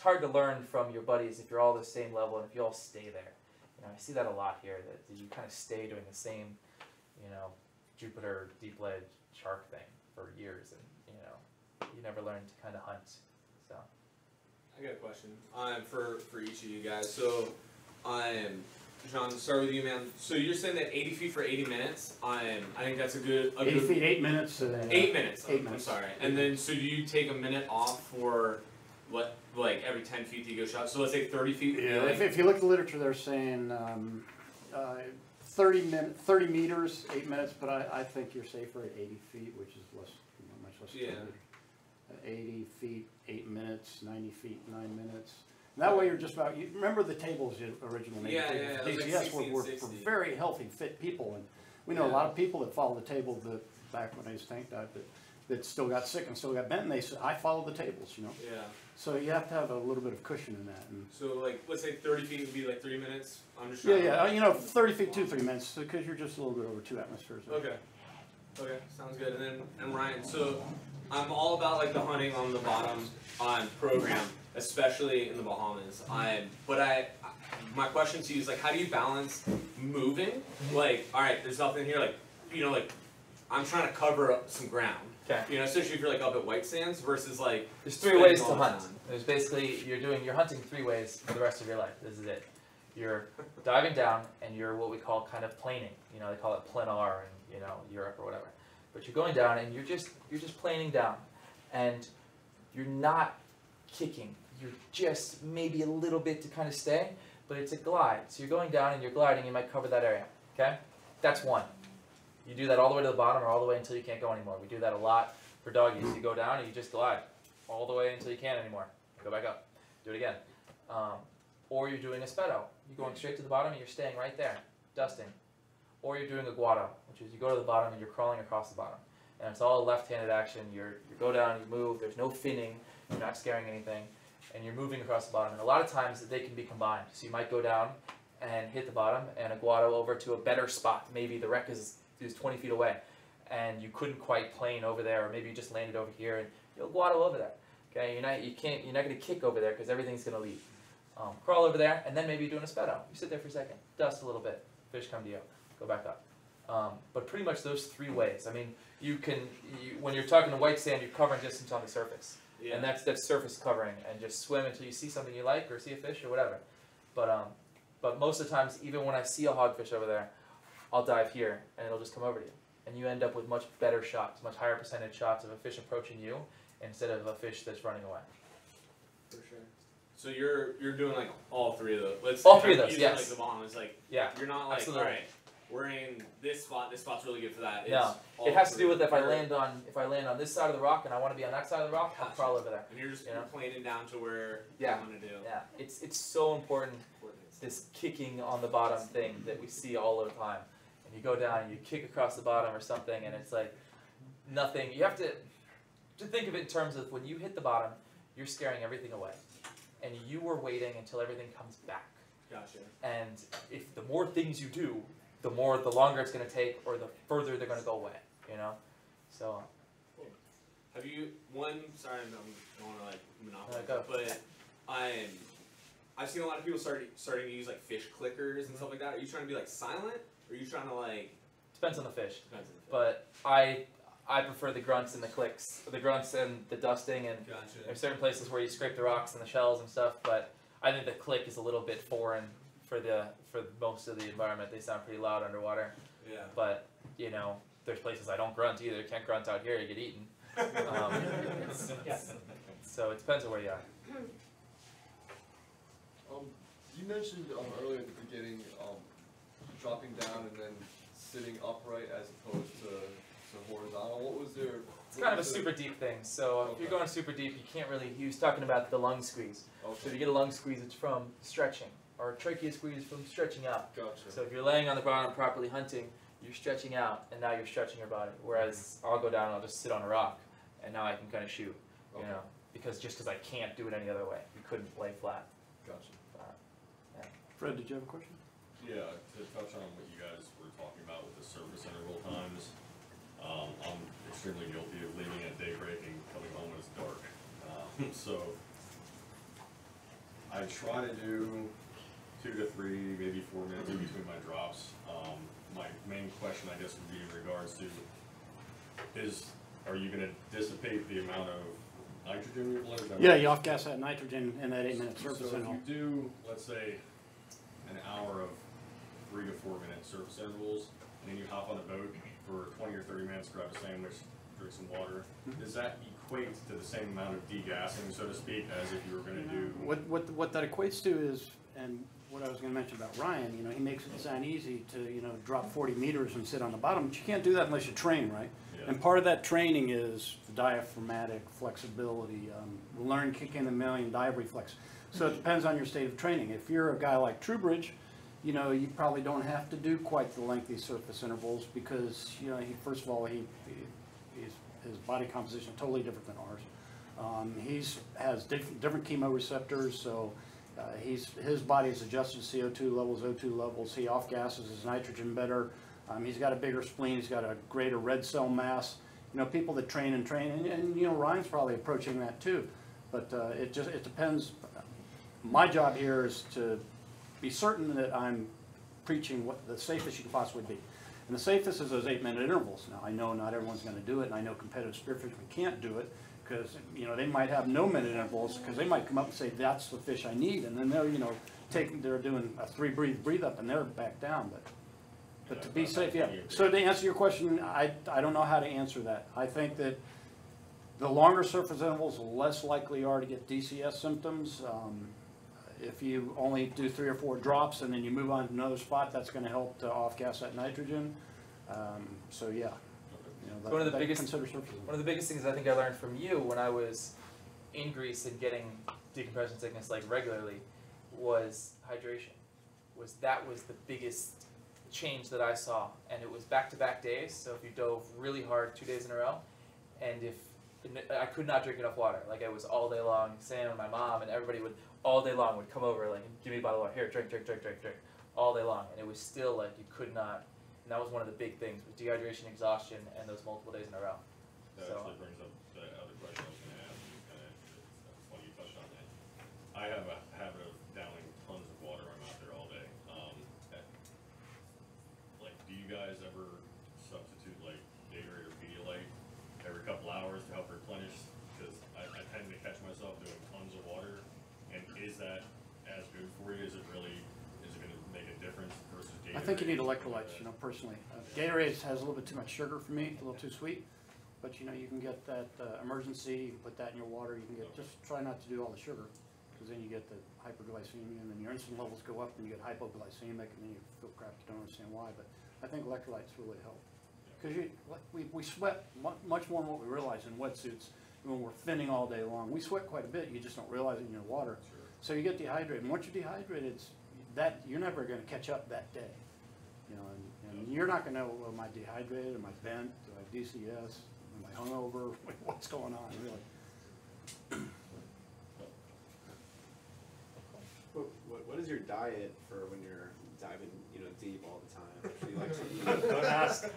hard to learn from your buddies if you're all the same level and if you all stay there. You know, I see that a lot here, that you kind of stay doing the same, you know, Jupiter deep ledge shark thing for years, and you know, you never learn to kind of hunt. So I got a question for each of you guys. So John, start with you, man. So you're saying that 80 feet for 80 minutes. I think that's a good 80 feet, 8 minutes. 8 minutes. 8 minutes. I'm sorry. And then, so do you take a minute off for what, like every 10 feet do you go shot? So let's say 30 feet. Yeah. If you look at the literature, they're saying 30 meters, 8 minutes, but I think you're safer at 80 feet, which is less, much less. Yeah. 80 feet, 8 minutes, 90 feet, 9 minutes. And that way you're just about, you remember the tables you originally made? Yeah, yeah, it was like DCS 16, were 60. very healthy, fit people, and we know a lot of people that follow the table that back when I was tank dive that still got sick and still got bent, and they said, I follow the tables, you know? Yeah. So you have to have a little bit of cushion in that. And So like, let's say 30 feet would be like 3 minutes. I'm just yeah, trying yeah, to, you know, 30 feet, 2-3 minutes, because you're just a little bit over 2 atmospheres. Okay. Okay, sounds good. And then, and Ryan, so I'm all about like the hunting on the bottom on program, especially in the Bahamas. My question to you is like, how do you balance moving? Like, all right, there's nothing here. Like, you know, like I'm trying to cover up some ground. Okay. You know, especially if you're like up at White Sands versus like. There's 3 spending ways all to the hunt. time. There's basically, you're hunting 3 ways for the rest of your life. This is it. You're diving down and you're what we call kind of planing. You know, they call it planar in, you know, Europe or whatever. But you're going down and you're just planing down. And you're not kicking. You're just maybe a little bit to kind of stay, but it's a glide. So you're going down and you're gliding, you might cover that area. Okay? That's one. You do that all the way to the bottom or all the way until you can't go anymore. We do that a lot for doggies. You go down and you just glide all the way until you can't anymore. Go back up. Do it again. Or you're doing a spedo. You're going straight to the bottom and you're staying right there, dusting. Or you're doing a guado, which is you go to the bottom and you're crawling across the bottom. And it's all a left-handed action. You go down, you move, there's no finning, you're not scaring anything, and you're moving across the bottom. And a lot of times they can be combined. So you might go down and hit the bottom and a guado over to a better spot. Maybe the wreck is 20 feet away and you couldn't quite plane over there, or maybe you just landed over here and you'll guado over there. Okay, you're not going to kick over there because everything's going to leave. Crawl over there and then maybe you're doing a spedo. You sit there for a second, dust a little bit, fish come to you, go back up. But pretty much those 3 ways. I mean, when you're talking to white sand, you're covering distance on the surface. Yeah. And that's surface covering, and just swim until you see something you like or see a fish or whatever. But most of the times, even when I see a hogfish over there, I'll dive here and it'll just come over to you. And you end up with much better shots, much higher percentage shots of a fish approaching you instead of a fish that's running away. For sure. So you're doing like all 3 of those. All 3 of those, using, yes. Like the bomb is like, Yeah, you're not like, absolutely. all right, we're in this spot. This spot's really good for that. It's No, all it has to 3. do with if I land on this side of the rock and I want to be on that side of the rock, I'll Gotcha. crawl over there. And you're just You know? planing down to where Yeah. you want to do. Yeah, it's so important, this kicking on the bottom thing that we see all the time. And you go down and you kick across the bottom or something, and it's like nothing. You have to think of it in terms of when you hit the bottom, you're scaring everything away, and you are waiting until everything comes back. Gotcha. And if the more things you do, the longer it's going to take, or the further they're going to go away. You know, so. Have you Sorry, I don't want to like monopolize, Go. but I've seen a lot of people starting to use like fish clickers and stuff like that. Are you trying to be like silent, or are you trying to like? Depends on the fish. Depends on the fish. But I prefer the grunts and the clicks, the grunts and the dusting, and Gotcha. there's certain places where you scrape the rocks and the shells and stuff. But I think the click is a little bit foreign for most of the environment. They sound pretty loud underwater. Yeah. But you know, there's places I don't grunt either. Can't grunt out here, you get eaten. So it depends on where you are. You mentioned earlier at the beginning dropping down and then sitting upright as opposed to horizontal. What was there? It's kind of a super deep thing. So if you're going super deep, you can't really. He was talking about the lung squeeze. So if you get a lung squeeze, it's from stretching, or a trachea squeeze from stretching out. Gotcha. So if you're laying on the bottom properly hunting, you're stretching out, and now you're stretching your body. Whereas I'll go down and I'll just sit on a rock, and now I can kind of shoot. You know, because I can't do it any other way. You couldn't lay flat. Gotcha. Fred, did you have a question? Yeah, to touch on what you guys were talking about with the surface interval times, I'm extremely guilty of leaving at daybreak and coming home when it's dark. So I try to do 2 to 3, maybe 4 minutes in between my drops. My main question, I guess, would be in regards to are you going to dissipate the amount of nitrogen you're blowing? Yeah, you off-gas that nitrogen in that 8-minute surface So if interval. you do, let's say, an hour of 3 to 4 minute surface intervals, and then you hop on a boat for 20 or 30 minutes, grab a sandwich, drink some water, does that equate to the same amount of degassing, so to speak, as if you were gonna do? What that equates to is, and what I was gonna mention about Ryan, you know, he makes it sound easy to, you know, drop 40 meters and sit on the bottom, but you can't do that unless you train, right? Yeah. And part of that training is the diaphragmatic flexibility, learn kick in a million, dive reflex. So it depends on your state of training. If you're a guy like Truebridge, you know, you probably don't have to do quite the lengthy surface intervals because, you know, first of all, his body composition is totally different than ours. He's has different chemoreceptors, so his body is adjusted to CO2 levels, O2 levels. He off-gasses his nitrogen better. He's got a bigger spleen. He's got a greater red cell mass. You know, people that train, and you know, Ryan's probably approaching that too. But it depends. My job here is to be certain that I'm preaching what the safest you can possibly be. And the safest is those 8-minute intervals. Now, I know not everyone's going to do it, and I know competitive spearfishermen can't do it because, you know, they might have no minute intervals because they might come up and say, that's the fish I need. And then they're, you know, they're doing a 3 breathe up and they're back down. But to be safe, yeah. So to answer your question, I don't know how to answer that. I think that the longer surface intervals, the less likely you are to get DCS symptoms. If you only do 3 or 4 drops and then you move on to another spot, that's going to help to off-gas that nitrogen. So yeah, you know, one of the biggest things I think I learned from you when I was in Greece and getting decompression sickness like regularly was hydration. That was the biggest change that I saw, and it was back-to-back days. So if you dove really hard 2 days in a row, and if I could not drink enough water, like it was all day long. Sam and my mom and everybody would all day long would come over like, give me a bottle of water, here, drink, all day long, and it was still like you could not. And that was one of the big things was dehydration, exhaustion, and those multiple days in a row. That actually brings up the other question I was going to ask. When you touched on that, I have a habit of downing tons of water. I'm out there all day. Like, do you guys ever substitute like Gatorade or Pedialyte every couple hours to help replenish? Because I tend to catch myself doing tons of water. And is that as good for you? Is it going to make a difference versus Gatorade? I think you need electrolytes, you know, personally. Gatorade has a little bit too much sugar for me, a little too sweet. But, you know, you can get that emergency, you can put that in your water. You can get, just try not to do all the sugar, because then you get the hyperglycemia, and then your insulin levels go up, and you get hypoglycemic, and then you feel crap, you don't understand why. But I think electrolytes really help. Because we sweat much more than what we realize in wetsuits. When we're finning all day long, we sweat quite a bit. You just don't realize it in your water. Sure. So you get dehydrated, and once you're dehydrated, you're never going to catch up that day. You know, and you're not going to know, well, am I dehydrated? Am I bent? Do I have DCS? Am I hungover? What's going on? Really? What is your diet for when you're diving, you know, deep all the time? Do you like to eat? Don't ask.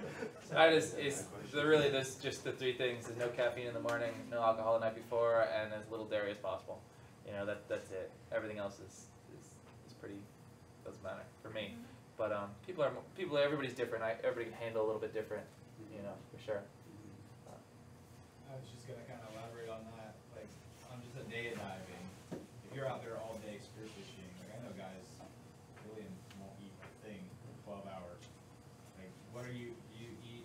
Really there's just the 3 things: there's no caffeine in the morning, no alcohol the night before, and as little dairy as possible. You know, that's it. Everything else is pretty, doesn't matter for me. But everybody's different. Everybody can handle a little bit different, you know, for sure. I was just gonna kind of elaborate on that. Like on just a day of diving, if you're out there all day spearfishing, like I know guys really won't eat a thing for 12 hours. Like, what do you eat?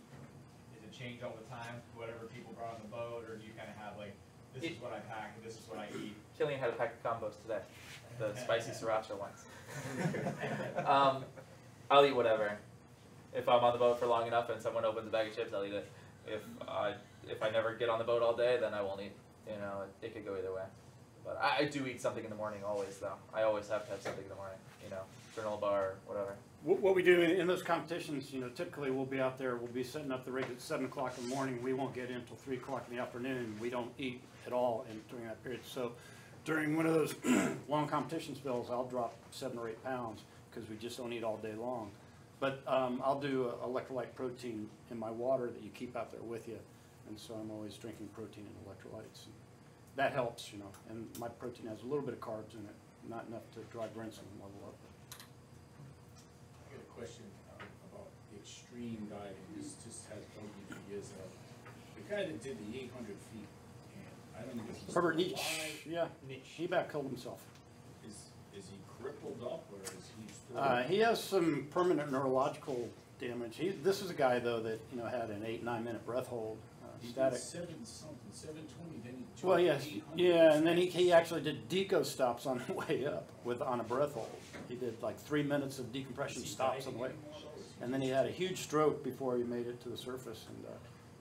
Is it change all the time? Whatever people brought on the boat, or do you kind of have like, this is what I pack, and this is what I eat? Killian had a pack of combos today, the spicy sriracha ones. I'll eat whatever. If I'm on the boat for long enough and someone opens a bag of chips, I'll eat it. If I never get on the boat all day, then I won't eat. You know, it could go either way. But I do eat something in the morning always, though. I always have to have something in the morning. You know, granola bar, whatever. What we do in those competitions, you know, typically we'll be out there, we'll be setting up the rig at 7 o'clock in the morning. We won't get in until 3 o'clock in the afternoon. We don't eat at all during that period. So during one of those long competition spells, I'll drop 7 or 8 pounds because we just don't eat all day long. But I'll do electrolyte protein in my water that you keep out there with you. And so I'm always drinking protein and electrolytes. And that helps, you know. And my protein has a little bit of carbs in it, not enough to drive your insulin level up. I got a question about extreme diving. This just has bugged me for years. The guy that did the 800 feet, and I don't think it's Herbert Nietzsche, yeah, he about killed himself. Is he crippled up, or is he still? He has some permanent neurological damage. This is a guy though that, you know, had an 8-9 minute breath hold. He did static. 720, then he jumped Well, yes, 800. yeah, and then he actually did deco stops on the way up on a breath hold. He did like 3 minutes of decompression stops on the way. And then he had a huge stroke before he made it to the surface, and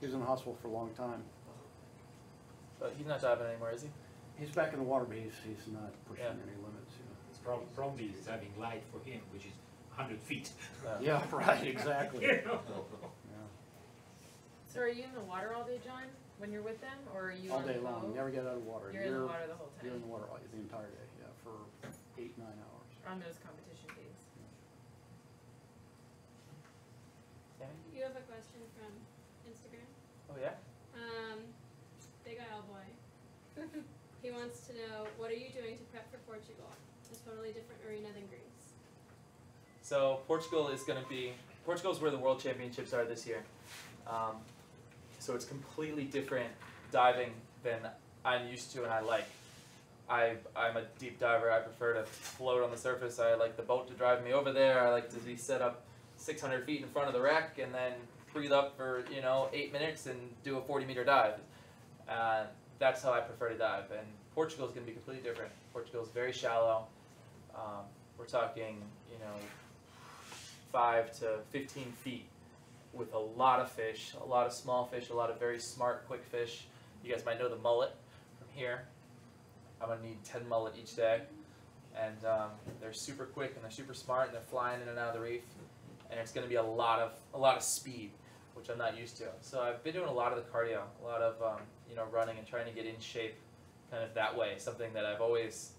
he was in the hospital for a long time. But he's not diving anymore, is he? He's back in the water, but he's not pushing Yeah. any limits. It's probably is having light for him, which is 100 feet. Yeah, right, exactly. You know? Yeah. So are you in the water all day, John, when you're with them, or are you All on day the long, boat? never get out of the water. You're in the water the whole time. You're in the water the entire day, yeah, for 8-9 hours. On those competition days. You have a question from Instagram. Oh yeah? Big Isle Boy. He wants to know, what are you doing to prep for Portugal? A totally different arena than Greece. So Portugal's where the World Championships are this year. So it's completely different diving than I'm used to and I like. I'm a deep diver. I prefer to float on the surface. I like the boat to drive me over there. I like to be set up 600 feet in front of the wreck and then breathe up for 8 minutes and do a 40-meter dive. That's how I prefer to dive. And Portugal's going to be completely different. Portugal's very shallow. We're talking 5 to 15 feet with a lot of fish, a lot of small fish, a lot of very smart, quick fish. You guys might know the mullet from here. I'm going to need 10 mullet each day. And they're super quick and they're super smart and they're flying in and out of the reef. And it's going to be a lot of speed, which I'm not used to. So I've been doing a lot of the cardio, a lot of running and trying to get in shape kind of that way, something that I've always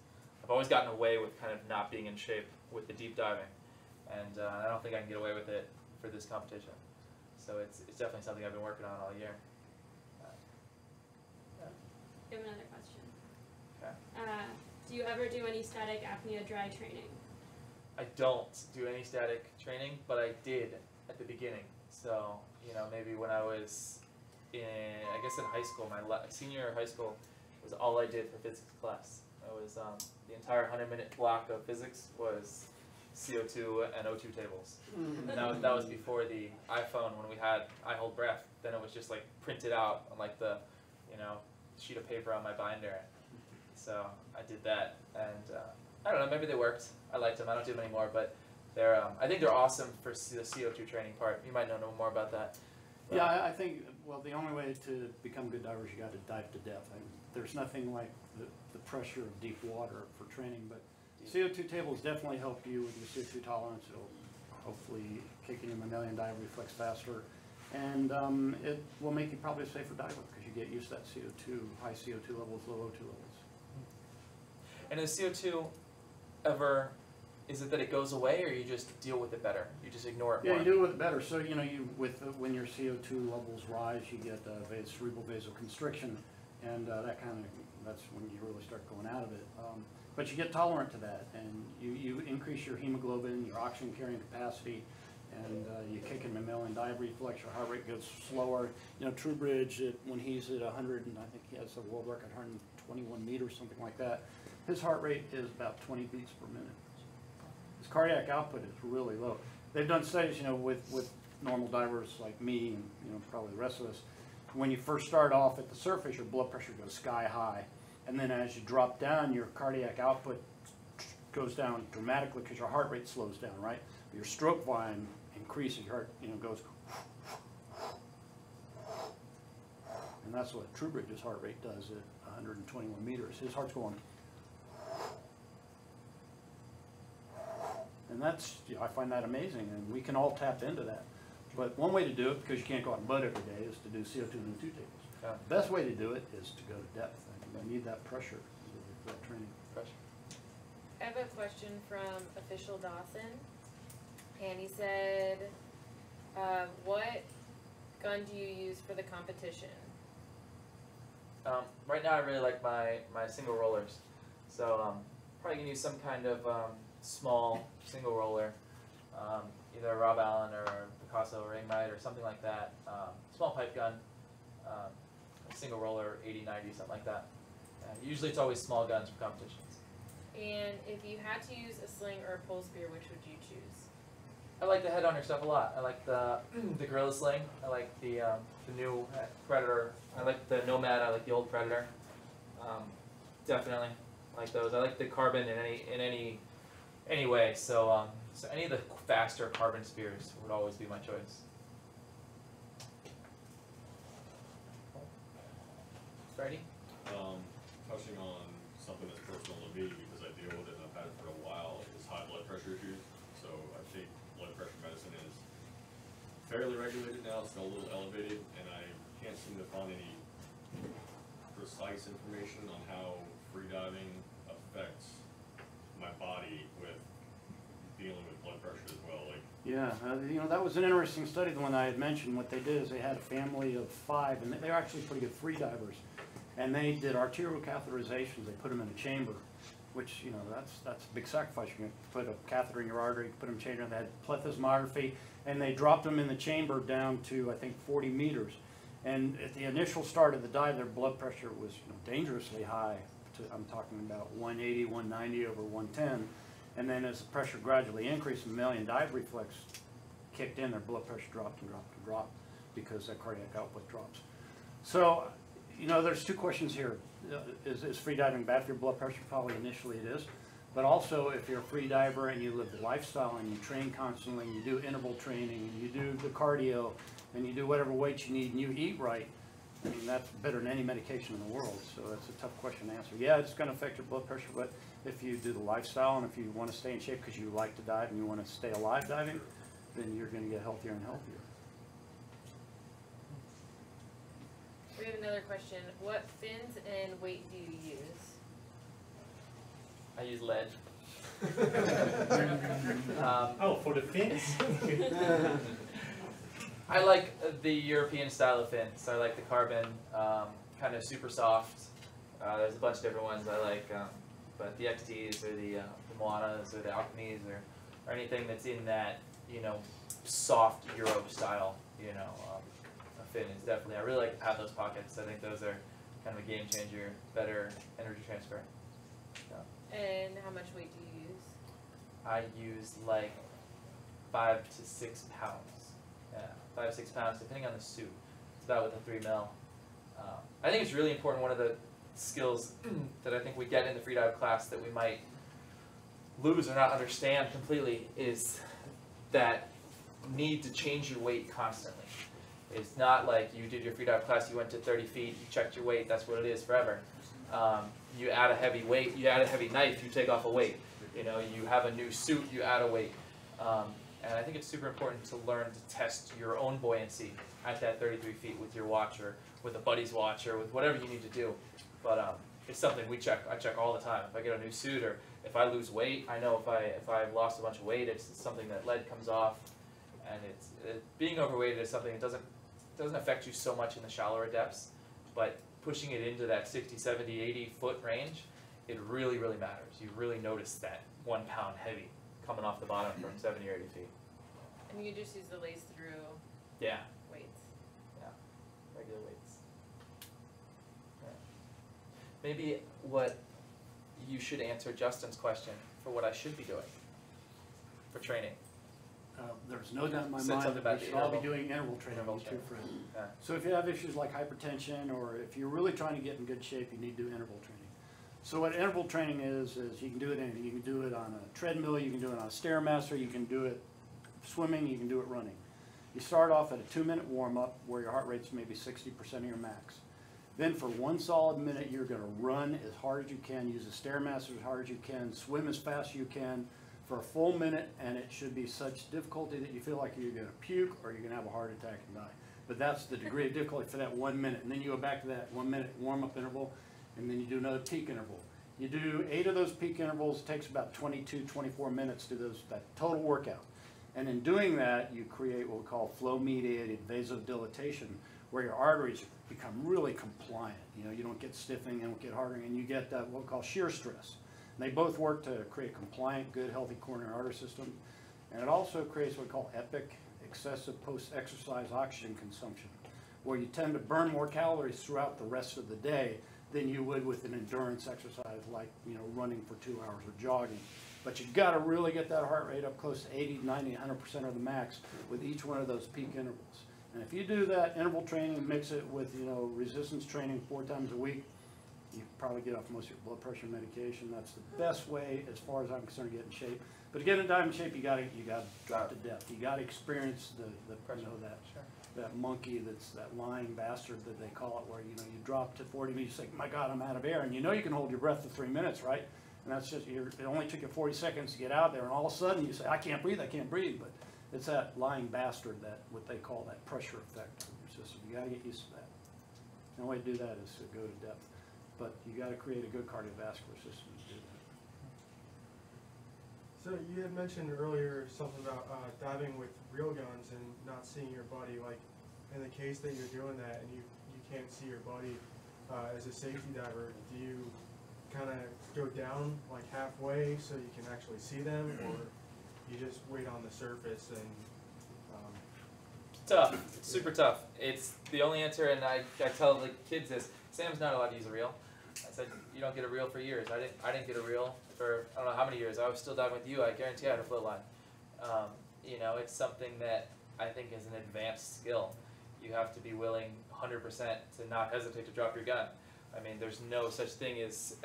gotten away with kind of not being in shape with the deep diving. And I don't think I can get away with it for this competition. So it's definitely something I've been working on all year. I have another question. Okay. Do you ever do any static apnea dry training? I don't do any static training, but I did at the beginning. So, maybe when I was in high school, my senior year of high school was all I did for physics class. It was the entire 100-minute block of physics was CO2 and O2 tables. And that was before the iPhone when we had I Hold Breath. Then it was just like printed out on like the, sheet of paper on my binder. So I did that, and I don't know, maybe they worked. I liked them. I don't do them anymore, but they're I think they're awesome for the CO2 training part. You might know more about that. Yeah, I think, well, the only way to become good divers, you got to dive to depth. There's nothing like the pressure of deep water for training, but CO2 tables definitely help you with your CO2 tolerance. It'll hopefully kick in your mammalian dive reflex faster, and it will make you probably a safer diver because you get used to that CO2, high CO2 levels, low O2 levels. And is CO2 ever, is it that it goes away or you just deal with it better? You just ignore it more? Yeah, you deal with it better. So, when your CO2 levels rise, you get cerebral vasoconstriction, and that's when you really start going out of it. But you get tolerant to that, and you increase your hemoglobin, your oxygen carrying capacity, and you kick in mammalian dive reflex, your heart rate goes slower. True Bridge, when he's at 100, and I think he has a world record, 121 meters, something like that, his heart rate is about 20 beats per minute. His cardiac output is really low. They've done studies, with normal divers like me and probably the rest of us. When you first start off at the surface, your blood pressure goes sky high, and then as you drop down, your cardiac output goes down dramatically because your heart rate slows down, right? Your stroke volume increases. Your heart, goes, and that's what True Bridge's heart rate does at 121 meters. His heart's going. And that's, I find that amazing, and we can all tap into that. But one way to do it, because you can't go out and mud every day, is to do CO2 and O2 tables. Yeah. The best way to do it is to go to depth. And you need that pressure for that training. Pressure. I have a question from Official Dawson, and he said, what gun do you use for the competition? Right now I really like my single rollers. So probably gonna use some kind of small single roller, either a Rob Allen or Picasso or Ringmite or something like that. Small pipe gun, a single roller, 80, 90, something like that. And usually it's always small guns for competitions. And if you had to use a sling or a pole spear, which would you choose? I like the head-under stuff a lot. I like the Gorilla Sling. I like the new Predator. I like the Nomad. I like the old Predator. Definitely like those. I like the carbon in any way. So so any of the faster carbon spears would always be my choice. Ready? Touching on something that's personal to me because I deal with it and I've had it for a while is high blood pressure issues. So I take blood pressure medicine is fairly regulated now. It's still a little elevated, and I can't seem to find any precise information on how freediving affects my body with dealing with blood pressure as well. Like, Yeah, you know, that was an interesting study, the one I had mentioned. What they did is they had a family of 5, and they were actually pretty good free divers. And they did arterial catheterizations. They put them in a chamber, which, you know, that's a big sacrifice. You can put a catheter in your artery, put them in a chamber. They had plethysmography, and they dropped them in the chamber down to, I think, 40 meters. And at the initial start of the dive, their blood pressure was, you know, dangerously high. I'm talking about 180, 190 over 110. And then as the pressure gradually increased, the mammalian dive reflex kicked in, their blood pressure dropped and dropped and dropped because that cardiac output drops. So, you know, there's 2 questions here. Is free diving bad for your blood pressure? Probably initially it is. But also, if you're a free diver and you live the lifestyle and you train constantly, and you do interval training, and you do the cardio, and you do whatever weights you need, and you eat right, I mean, that's better than any medication in the world. So that's a tough question to answer. Yeah, it's going to affect your blood pressure, but if you do the lifestyle and if you want to stay in shape because you like to dive and you want to stay alive diving, then you're going to get healthier and healthier. We have another question. What fins and weight do you use? I use lead. Oh, for the fins? I like the European style of fins. I like the carbon, kind of super soft. There's a bunch of different ones I like, but the XTs or the Moanas or the Alchemies or anything that's in that, you know, soft Euro style, you know, a fin is definitely. I really like to have those pockets. I think those are kind of a game changer, better energy transfer. Yeah. And how much weight do you use? I use like 5 to 6 pounds. Yeah, 5 to 6 pounds, depending on the suit. It's about with a 3 mil. I think it's really important. One of the skills that I think we get in the freedive class that we might lose or not understand completely is that need to change your weight constantly. It's not like you did your freedive class, you went to 30 feet, you checked your weight, that's what it is forever. You add a heavy weight, you add a heavy knife, you take off a weight. You know, you have a new suit, you add a weight. And I think it's super important to learn to test your own buoyancy at that 33 feet with your watch or with a buddy's watch or with whatever you need to do. But it's something I check all the time. If I get a new suit or if I lose weight, I know if I've lost a bunch of weight, it's something that lead comes off. And being overweighted is something that doesn't affect you so much in the shallower depths, but pushing it into that 60, 70, 80 foot range, it really, really matters. You really notice that 1 pound heavy coming off the bottom from 70 or 80 feet. And you just use the lace through weights. Yeah, regular weights. Yeah. Maybe what you should answer Justin's question for what I should be doing for training. There's no doubt in my Said mind something that about we the should all be interval. doing interval training, Interval you two training. friends. Yeah. So if you have issues like hypertension or if you're really trying to get in good shape, you need to do interval training. So what interval training is you can do it you can do it on a treadmill, you can do it on a Stairmaster, you can do it swimming, you can do it running. You start off at a 2-minute warm-up where your heart rate's maybe 60% of your max. Then for 1 solid minute, you're going to run as hard as you can, use the Stairmaster as hard as you can, swim as fast as you can for a full minute, and it should be such difficulty that you feel like you're going to puke or you're going to have a heart attack and die. But that's the degree of difficulty for that 1 minute. And then you go back to that 1 minute warm-up interval, and then you do another peak interval. You do 8 of those peak intervals. It takes about 22, 24 minutes to do that total workout. And in doing that, you create what we call flow-mediated vasodilatation, where your arteries become really compliant. You know, you don't get stiffening, you don't get hardening, and you get what we call shear stress. And they both work to create a compliant, good, healthy coronary artery system. And it also creates what we call EPIC, excessive post-exercise oxygen consumption, where you tend to burn more calories throughout the rest of the day than you would with an endurance exercise like, you know, running for 2 hours or jogging. But you've got to really get that heart rate up close to 80, 90, 100% of the max with each one of those peak intervals. And if you do that interval training, mix it with, you know, resistance training 4 times a week, you probably get off most of your blood pressure medication. That's the best way, as far as I'm concerned, to get in shape. But to get in diving shape, you got to drop to depth. You got to experience the you know, that monkey that's that lying bastard that they call it, where, you know, you drop to 40 meters, you think, my God, I'm out of air, and you know you can hold your breath for 3 minutes, right? And that's just, it only took you 40 seconds to get out there, and all of a sudden you say, I can't breathe, but it's that lying bastard, that what they call that pressure effect of your system. You got to get used to that. The only way to do that is to go to depth, but you got to create a good cardiovascular system to do that. So you had mentioned earlier something about diving with real guns and not seeing your buddy. Like in the case that you're doing that and you can't see your buddy as a safety diver, do you kind of go down like halfway so you can actually see them, or you just wait on the surface and tough. It's super tough. It's the only answer, and I tell the kids this. Sam's not allowed to use a reel. I said, you don't get a reel for years. I didn't get a reel for I don't know how many years. I was still diving with you. I guarantee I had a float line. You know, it's something that I think is an advanced skill. You have to be willing 100% to not hesitate to drop your gun. I mean, there's no such thing as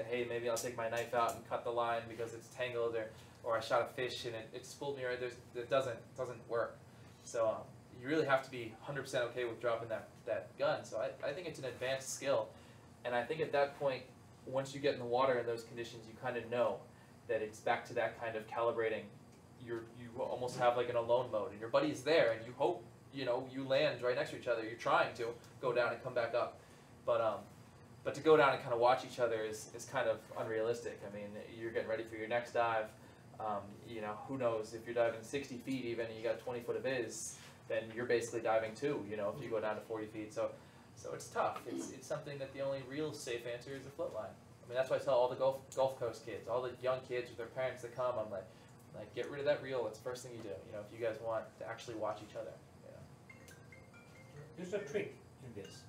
hey, maybe I'll take my knife out and cut the line because it's tangled, or I shot a fish and it spooled me right there. It doesn't work. So you really have to be 100% okay with dropping that gun. So I think it's an advanced skill. And I think at that point, once you get in the water in those conditions, you kind of know that it's back to that kind of calibrating. You almost have like an alone mode, and your buddy's there, and you hope, you know, you land right next to each other. You're trying to go down and come back up, but to go down and kind of watch each other is kind of unrealistic. I mean, you're getting ready for your next dive. You know, who knows, if you're diving 60 feet even and you got 20 foot of is, then you're basically diving too, you know, if you go down to 40 feet. So it's tough. It's something that the only real safe answer is a float line. I mean, that's why I tell all the Gulf Coast kids, all the young kids with their parents that come, I'm like, get rid of that reel. That's the first thing you do, you know, if you guys want to actually watch each other. You know. There's a trick in this.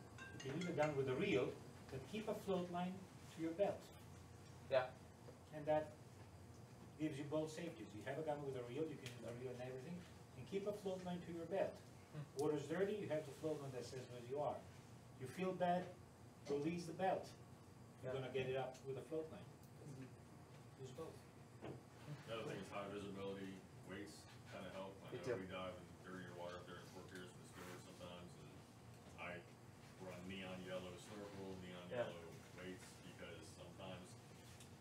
You can use a gun with a reel, but keep a float line to your belt. Yeah. And that gives you both safeties. You have a gun with a reel, you can use a reel and everything, and keep a float line to your belt. Water's dirty, you have the float line that says where you are. You feel bad, release the belt. You're going to get it up with a float line. Use both. The other thing is high visibility, weights kind of help. I know we dive in dirtier water up there in Fort Pierce and Stewart sometimes, and I run neon yellow snorkel, neon yellow weights, because sometimes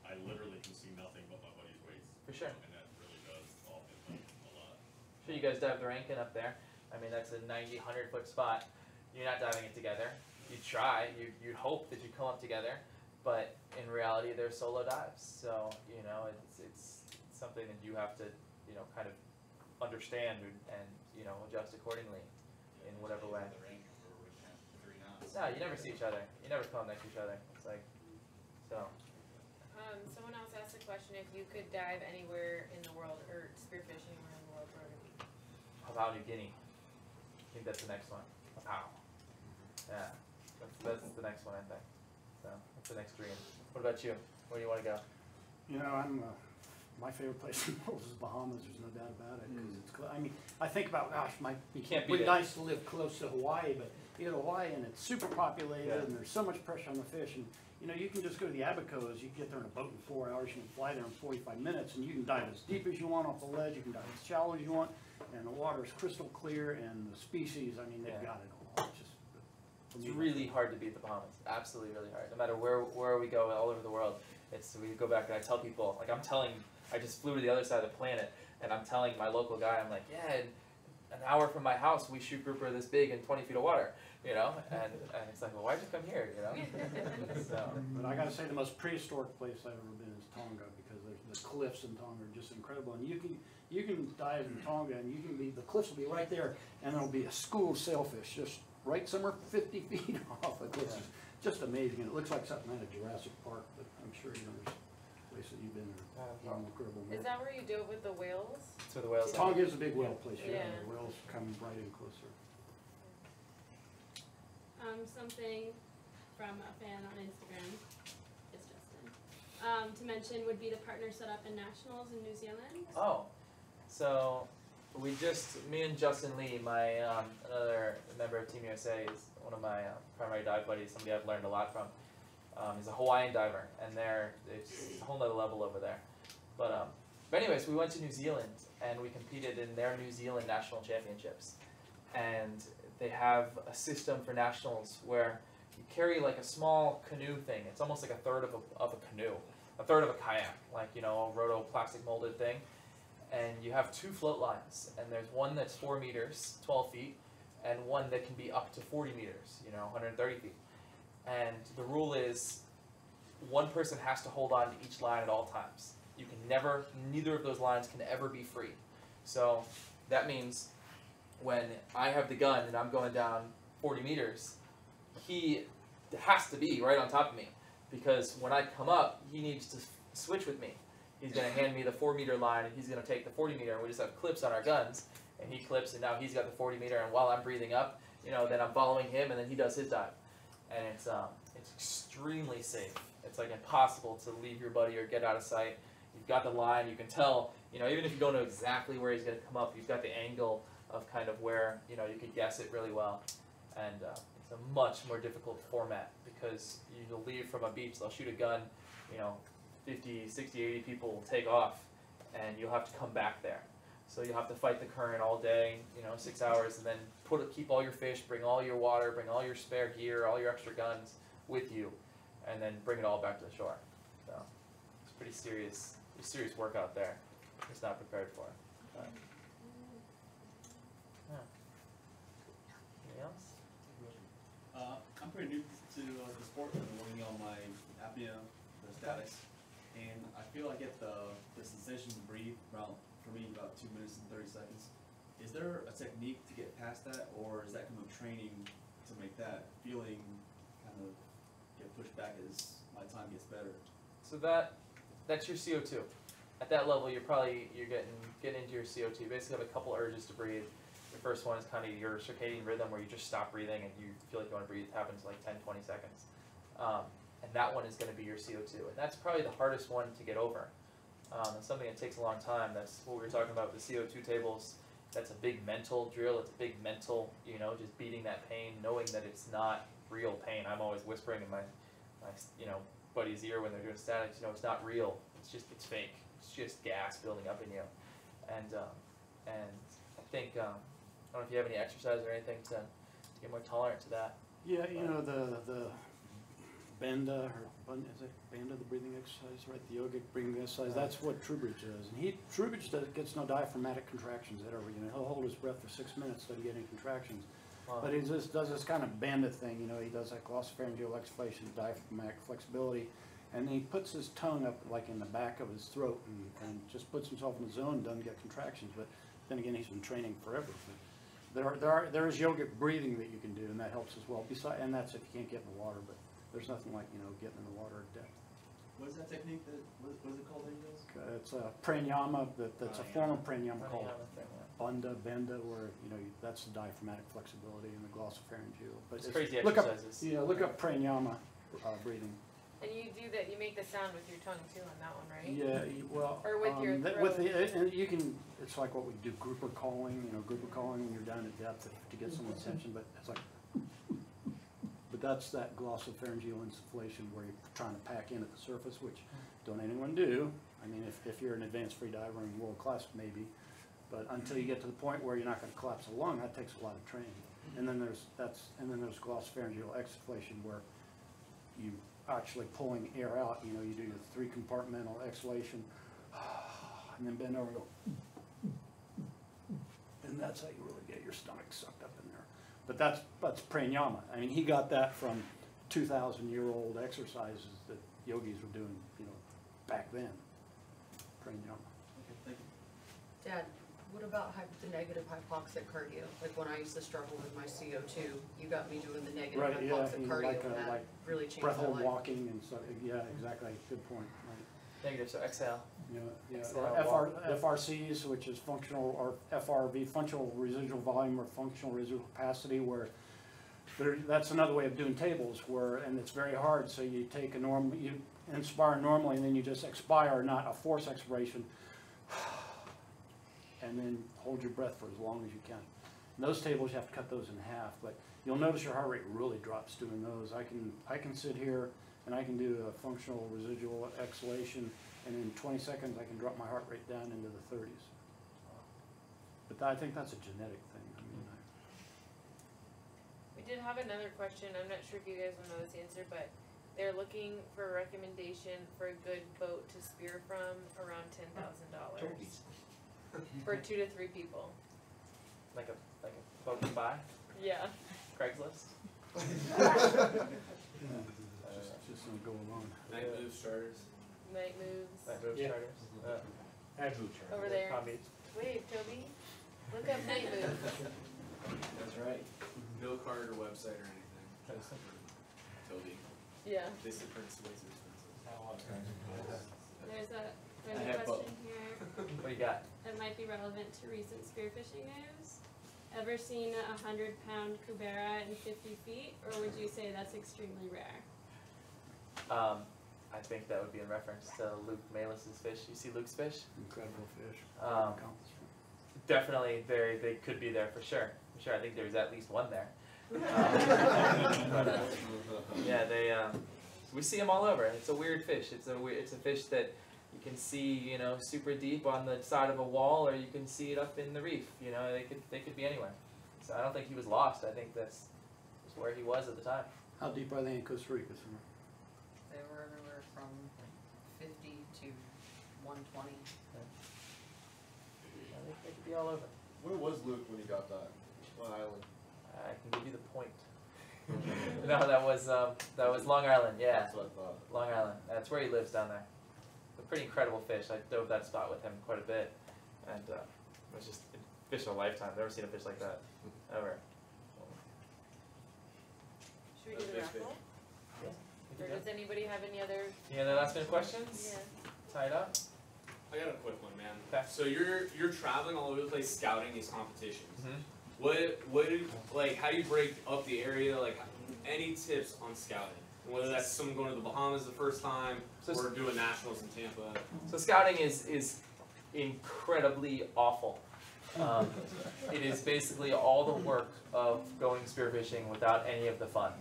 I literally can see nothing but my buddy's weights. For sure. And that really does often help a lot. Sure, you guys dive the Rankin up there. I mean, that's a 90, 100 foot spot. You're not diving it together. You try, you'd hope that you come up together, but in reality, they're solo dives. So, you know, it's something that you have to, you know, kind of understand and you know, adjust accordingly in whatever way. No, you never see each other. You never come next to each other. It's like, so. Someone else asked a question, if you could dive anywhere in the world, or spearfish anywhere in the world, where would it be? Papua New Guinea. I think that's the next one. Wow. Yeah, that's the next one, I think. So that's the next dream. What about you? Where do you want to go? You know, my favorite place in the world is Bahamas. There's no doubt about it. Because it's I mean, I think about, gosh, it'd be nice to live close to Hawaii, but you go to Hawaii and it's super populated, and there's so much pressure on the fish. And you know, you can just go to the Abacos. You can get there in a boat in 4 hours. You can fly there in 45 minutes, and you can dive as deep as you want off the ledge. You can dive as shallow as you want, and the water is crystal clear. And the species, I mean, they've got it all. It's really hard to beat the Bahamas. Absolutely really hard. No matter where we go all over the world, we go back and I tell people, like I just flew to the other side of the planet, and I'm telling my local guy, I'm like, yeah, in an hour from my house, we shoot grouper this big in 20 feet of water, you know? And it's like, well, why'd you come here, you know? So. But I gotta say, the most prehistoric place I've ever been is Tonga, because the cliffs in Tonga are just incredible. And you can dive in Tonga, and the cliffs will be right there, and there'll be a school of sailfish just right somewhere 50 feet off the cliffs. Just amazing. And it looks like something out of Jurassic Park, but I'm sure you know there's places you've been there. Incredible. Is that where you do it with the whales? That's where the whales are. Tonga is a big whale place. Yeah. The whales come right in closer. Something from a fan on Instagram. It's Justin. To mention would be the partner set up in nationals in New Zealand. Oh, so me and Justin Lee, my another member of Team USA, is one of my primary dive buddies, somebody I've learned a lot from. He's a Hawaiian diver, and it's a whole nother level over there. But anyways, we went to New Zealand, and we competed in their New Zealand National Championships. And they have a system for nationals where you carry like a small canoe thing. It's almost like a third of a canoe, a third of a kayak, like, you know, a roto plastic molded thing. And you have 2 float lines, and there's one that's 4 meters, 12 feet, and one that can be up to 40 meters, you know, 130 feet. And the rule is one person has to hold on to each line at all times. You can never, neither of those lines can ever be free. So that means when I have the gun and I'm going down 40 meters, he has to be right on top of me, because when I come up, he needs to switch with me. He's going to hand me the 4-meter line, and he's going to take the 40-meter, and we just have clips on our guns, and he clips, and now he's got the 40-meter, and while I'm breathing up, you know, then I'm following him, and then he does his dive. And it's extremely safe. It's like impossible to leave your buddy or get out of sight. You've got the line, you can tell, you know, even if you don't know exactly where he's going to come up, you've got the angle of kind of where, you know, you could guess it really well. And it's a much more difficult format, because you'll leave from a beach, they'll shoot a gun, you know, 50, 60, 80 people will take off, and you'll have to come back there. So you'll have to fight the current all day, you know, 6 hours, and then keep all your fish, bring all your water, bring all your spare gear, all your extra guns with you, and then bring it all back to the shore. So it's pretty serious work out there. It's not prepared for. But, yeah. Anything else? I'm pretty new to the sport. I've been working on my apnea, the statics, and I feel I get the sensation to breathe around, for me, about 2 minutes and 30 seconds. Is there a technique to get past that, or is that kind of training to make that feeling kind of get pushed back as my time gets better? So that's your CO2. At that level, you're getting into your CO2. You basically have a couple urges to breathe. The first one is kind of your circadian rhythm, where you just stop breathing and you feel like you want to breathe. It happens like 10, 20 seconds. And that one is going to be your CO2. And that's probably the hardest one to get over. It's something that takes a long time. That's what we were talking about with the CO2 tables. That's a big mental drill. It's a big mental, you know, just beating that pain, knowing that it's not real pain. I'm always whispering in my you know, buddy's ear when they're doing statics, you know, it's not real. It's fake. It's just gas building up in you. And I think, I don't know if you have any exercise or anything to get more tolerant to that. Yeah, you know, the Banda, is it Banda, the breathing exercise, right? The yogic breathing exercise, that's what Trubridge does. And Trubridge gets no diaphragmatic contractions ever. You know, he'll hold his breath for 6 minutes, doesn't get any contractions. Wow. But he just does this kind of Banda thing, you know, he does that glossopharyngeal exhalation, diaphragmatic flexibility, and he puts his tongue up like in the back of his throat and just puts himself in the zone, doesn't get contractions. But then again, he's been training forever. But there is yogic breathing that you can do, and that helps as well. And that's if you can't get in the water, but there's nothing like, you know, getting in the water at depth. What is that technique? What is it called that he does? It's a pranayama. That's a form of pranayama called Banda, where, you know, that's the diaphragmatic flexibility and the glossopharyngeal. But it's crazy look exercises. Look up pranayama breathing. And you do that. You make the sound with your tongue too on that one, right? Yeah, well, or with your throat. And you can. It's like what we do, grouper calling. You know, grouper calling when you're down at depth to get someone's attention. But it's like. But that's that glossopharyngeal insufflation where you're trying to pack in at the surface, which don't anyone do. I mean, if you're an advanced free diver and world class, maybe. But until you get to the point where you're not going to collapse a lung, that takes a lot of training. And then there's glossopharyngeal exhalation, where you actually pulling air out. You know, you do your 3 compartmental exhalation, and then bend over and go. And that's how you really get your stomach sucked up in there. But that's pranayama. I mean, he got that from 2,000-year-old exercises that yogis were doing, you know, back then. Pranayama. Okay, thank you. Dad, what about the negative hypoxic cardio? Like when I used to struggle with my CO2, you got me doing the negative hypoxic cardio, and that really changed my life. Breath hold walking and stuff. Yeah, exactly. Good point. Right. Negative, so exhale. Yeah. Or FRCs, which is functional, or FRV, functional residual volume or functional residual capacity, where That's another way of doing tables and it's very hard. So you take you inspire normally, and then you just expire, not a force expiration, and then hold your breath for as long as you can. And those tables, you have to cut those in half, but you'll notice your heart rate really drops doing those. I can sit here and I can do a functional residual exhalation, and in 20 seconds I can drop my heart rate down into the 30s. But I think that's a genetic thing. I mean, We did have another question. I'm not sure if you guys will know this answer, but they're looking for a recommendation for a good boat to spear from around $10,000 for 2 to 3 people. Like a boat to buy? Yeah. Craigslist? Just don't go along. Night moves charters. Night moves. Night moves charters. Night move charter. Over there. Palm Beach. Wave, Toby. Look up night move. That's right. No card or website or anything. Toby. Yeah. This is way too expensive. There's I a have question here What do you got? that might be relevant to recent spearfishing news. Ever seen a 100-pound cubera in 50 feet, or would you say that's extremely rare? I think that would be in reference to Luke Malis's fish. You see Luke's fish? Incredible fish. Definitely, they could be there for sure. For sure, I think there's at least one there. Yeah, we see them all over. It's a weird fish. It's a fish that you can see, super deep on the side of a wall, or you can see it up in the reef. They could be anywhere. So I don't think he was lost. I think that's just where he was at the time. How deep are they in Costa Rica? They were everywhere from 50 to 120. They could be all over. Where was Luke when he got that? What island? I can give you the point. No, that was Long Island. Yeah, That's what I thought. Long Island. That's where he lives down there. A pretty incredible fish. I dove that spot with him quite a bit, and it was just a fish of a lifetime. Never seen a fish like that ever. Should we do the raffle? Or does anybody have any other? Any other last minute questions? Yeah. Tied up. I got a quick one, man. Okay. So you're traveling all over the place scouting these competitions. Mm-hmm. How do you break up the area? Like, any tips on scouting? Whether that's someone going to the Bahamas the first time, or doing nationals in Tampa. So scouting is incredibly awful. It is basically all the work of going spearfishing without any of the fun.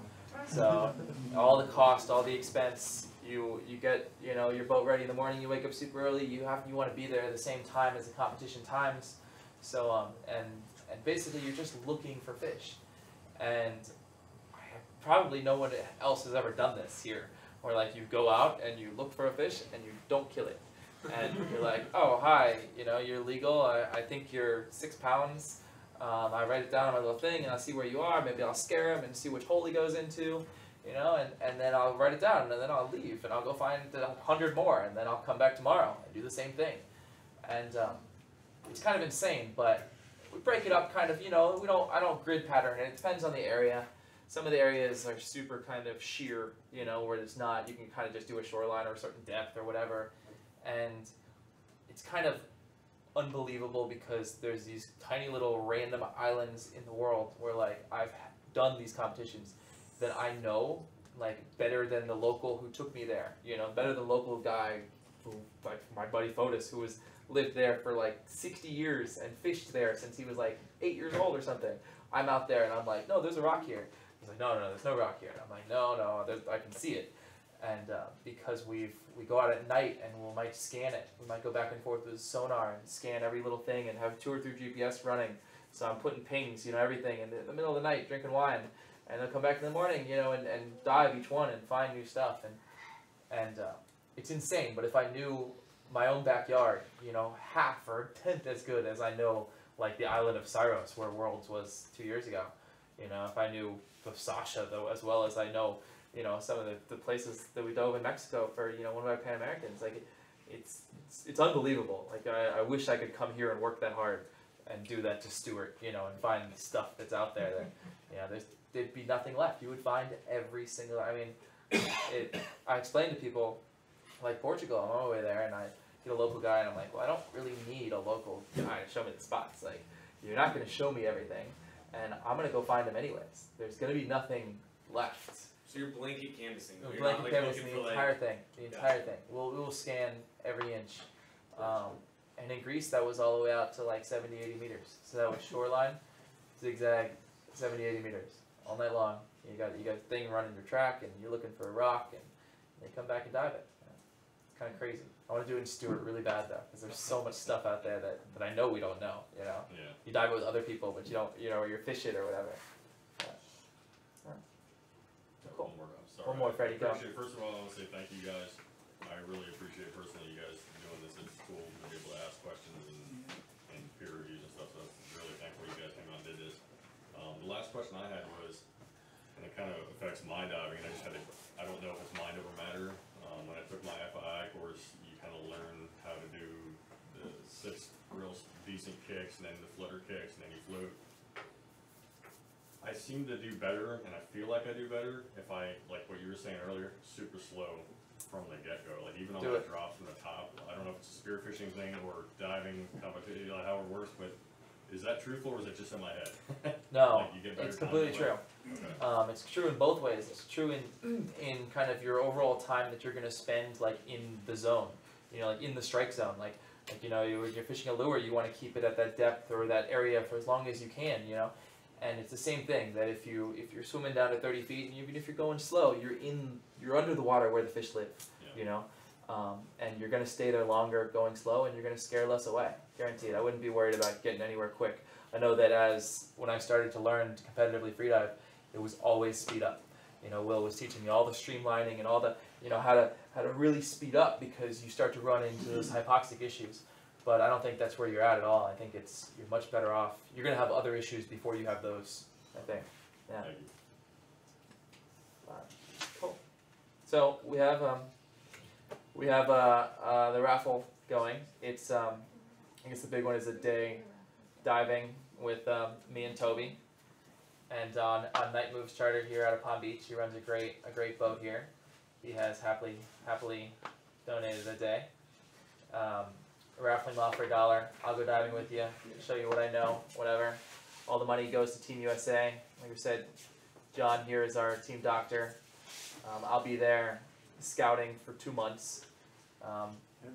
So all the cost, all the expense. You get your boat ready in the morning. You wake up super early. You want to be there at the same time as the competition times. So and basically you're just looking for fish. And probably no one else has ever done this here, where like you go out and you look for a fish and you don't kill it. And you're like, oh, hi, you're legal. I think you're 6 pounds. I write it down on my little thing and I'll see where you are. Maybe I'll scare him and see which hole he goes into, and then I'll write it down and then I'll leave and I'll go find 100 more and then I'll come back tomorrow and do the same thing. And it's kind of insane, but we break it up kind of, I don't grid pattern it. It depends on the area. Some of the areas are super kind of sheer, where it's not, you can kind of just do a shoreline or a certain depth or whatever. And it's kind of unbelievable because there's these tiny little random islands in the world where like I've done these competitions that I know like better than the local who took me there, better than the local guy who, like my buddy Fotis, who lived there for like 60 years and fished there since he was like 8 years old or something. I'm out there and I'm like, no, there's a rock here. He's like, no, there's no rock here. And I'm like, no, I can see it. And because we go out at night and we might scan it. We might go back and forth with sonar and scan every little thing and have 2 or 3 GPS running. So I'm putting pings, everything in the middle of the night, drinking wine. And they'll come back in the morning, and dive each one and find new stuff. And it's insane. But if I knew my own backyard, half or a tenth as good as I know, like the island of Syros, where Worlds was 2 years ago. If I knew of Sasha, though, as well as I know, some of the places that we dove in Mexico for, one of our Pan Americans, like it's unbelievable. Like I wish I could come here and work that hard and do that to Stuart, and find stuff that's out there that, there'd be nothing left. You would find every single, I explain to people, like Portugal, I'm on my way there and I get a local guy and I'm like, well, I don't really need a local guy to show me the spots. Like, you're not going to show me everything. and I'm gonna go find them anyways. There's gonna be nothing left. So you're blanket canvassing. We're blanket canvassing the entire thing. The entire thing. We will scan every inch. And in Greece, that was all the way out to like 70, 80 meters. So that was shoreline, zigzag, 70, 80 meters all night long. You got a thing running your track, and you're looking for a rock, and they come back and dive it. It's kind of crazy. I want to do it in Stewart really bad though, because there's so much stuff out there that I know we don't know. You know, you dive it with other people, but you don't, or you fish it or whatever. Cool. One more, Freddie. Go. First of all, I want to say thank you guys. I really appreciate personally you guys doing this. It's cool to be able to ask questions and peer reviews and stuff. So I'm really thankful you guys came out and did this. The last question I had was, and it kind of affects my diving, and I don't know if it's mind over matter. When I took my FII course, you kind of learn how to do the 6 real decent kicks, and then the flutter kicks, and then you float. I seem to do better, and I feel like I do better if I, like what you were saying earlier, super slow from the get-go. Like even on my drops from the top, I don't know if it's a spearfishing thing or diving competition, how it works, but is that truthful or is it just in my head? No, like you get better it's completely true. Okay. It's true in both ways. It's true in kind of your overall time that you're going to spend like in the zone, like in the strike zone. Like you're fishing a lure, you want to keep it at that depth or that area for as long as you can, And it's the same thing that if you're swimming down to 30 feet, and even if you're going slow, you're under the water where the fish live, and you're gonna stay there longer going slow, and you're gonna scare less away, guaranteed. I wouldn't be worried about getting anywhere quick. I know that when I started to learn to competitively freedive, it was always speed up. Will was teaching me all the streamlining and all the, how to really speed up, because you start to run into those hypoxic issues. But I don't think that's where you're at all. I think you're much better off. You're going to have other issues before you have those, I think. Yeah. Cool. So we have the raffle going. It's I guess the big one is a day diving with me and Toby, and on Night Moves Charter here out of Palm Beach. He runs a great boat here. He has happily donated a day. Raffling off for $1. I'll go diving with you, show you what I know, whatever. All the money goes to Team USA. Like I said, John here is our team doctor. I'll be there scouting for 2 months.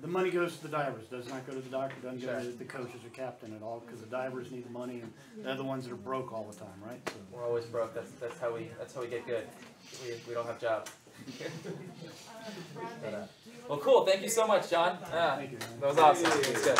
The money goes to the divers, does not go to the doctor, doesn't go to the coaches or captain at all, because the divers need the money, and they're the ones that are broke all the time, right? So. We're always broke. That's how we get good. We don't have jobs. Well, cool. Thank you so much, John. Thank you, man. That was awesome. It was good.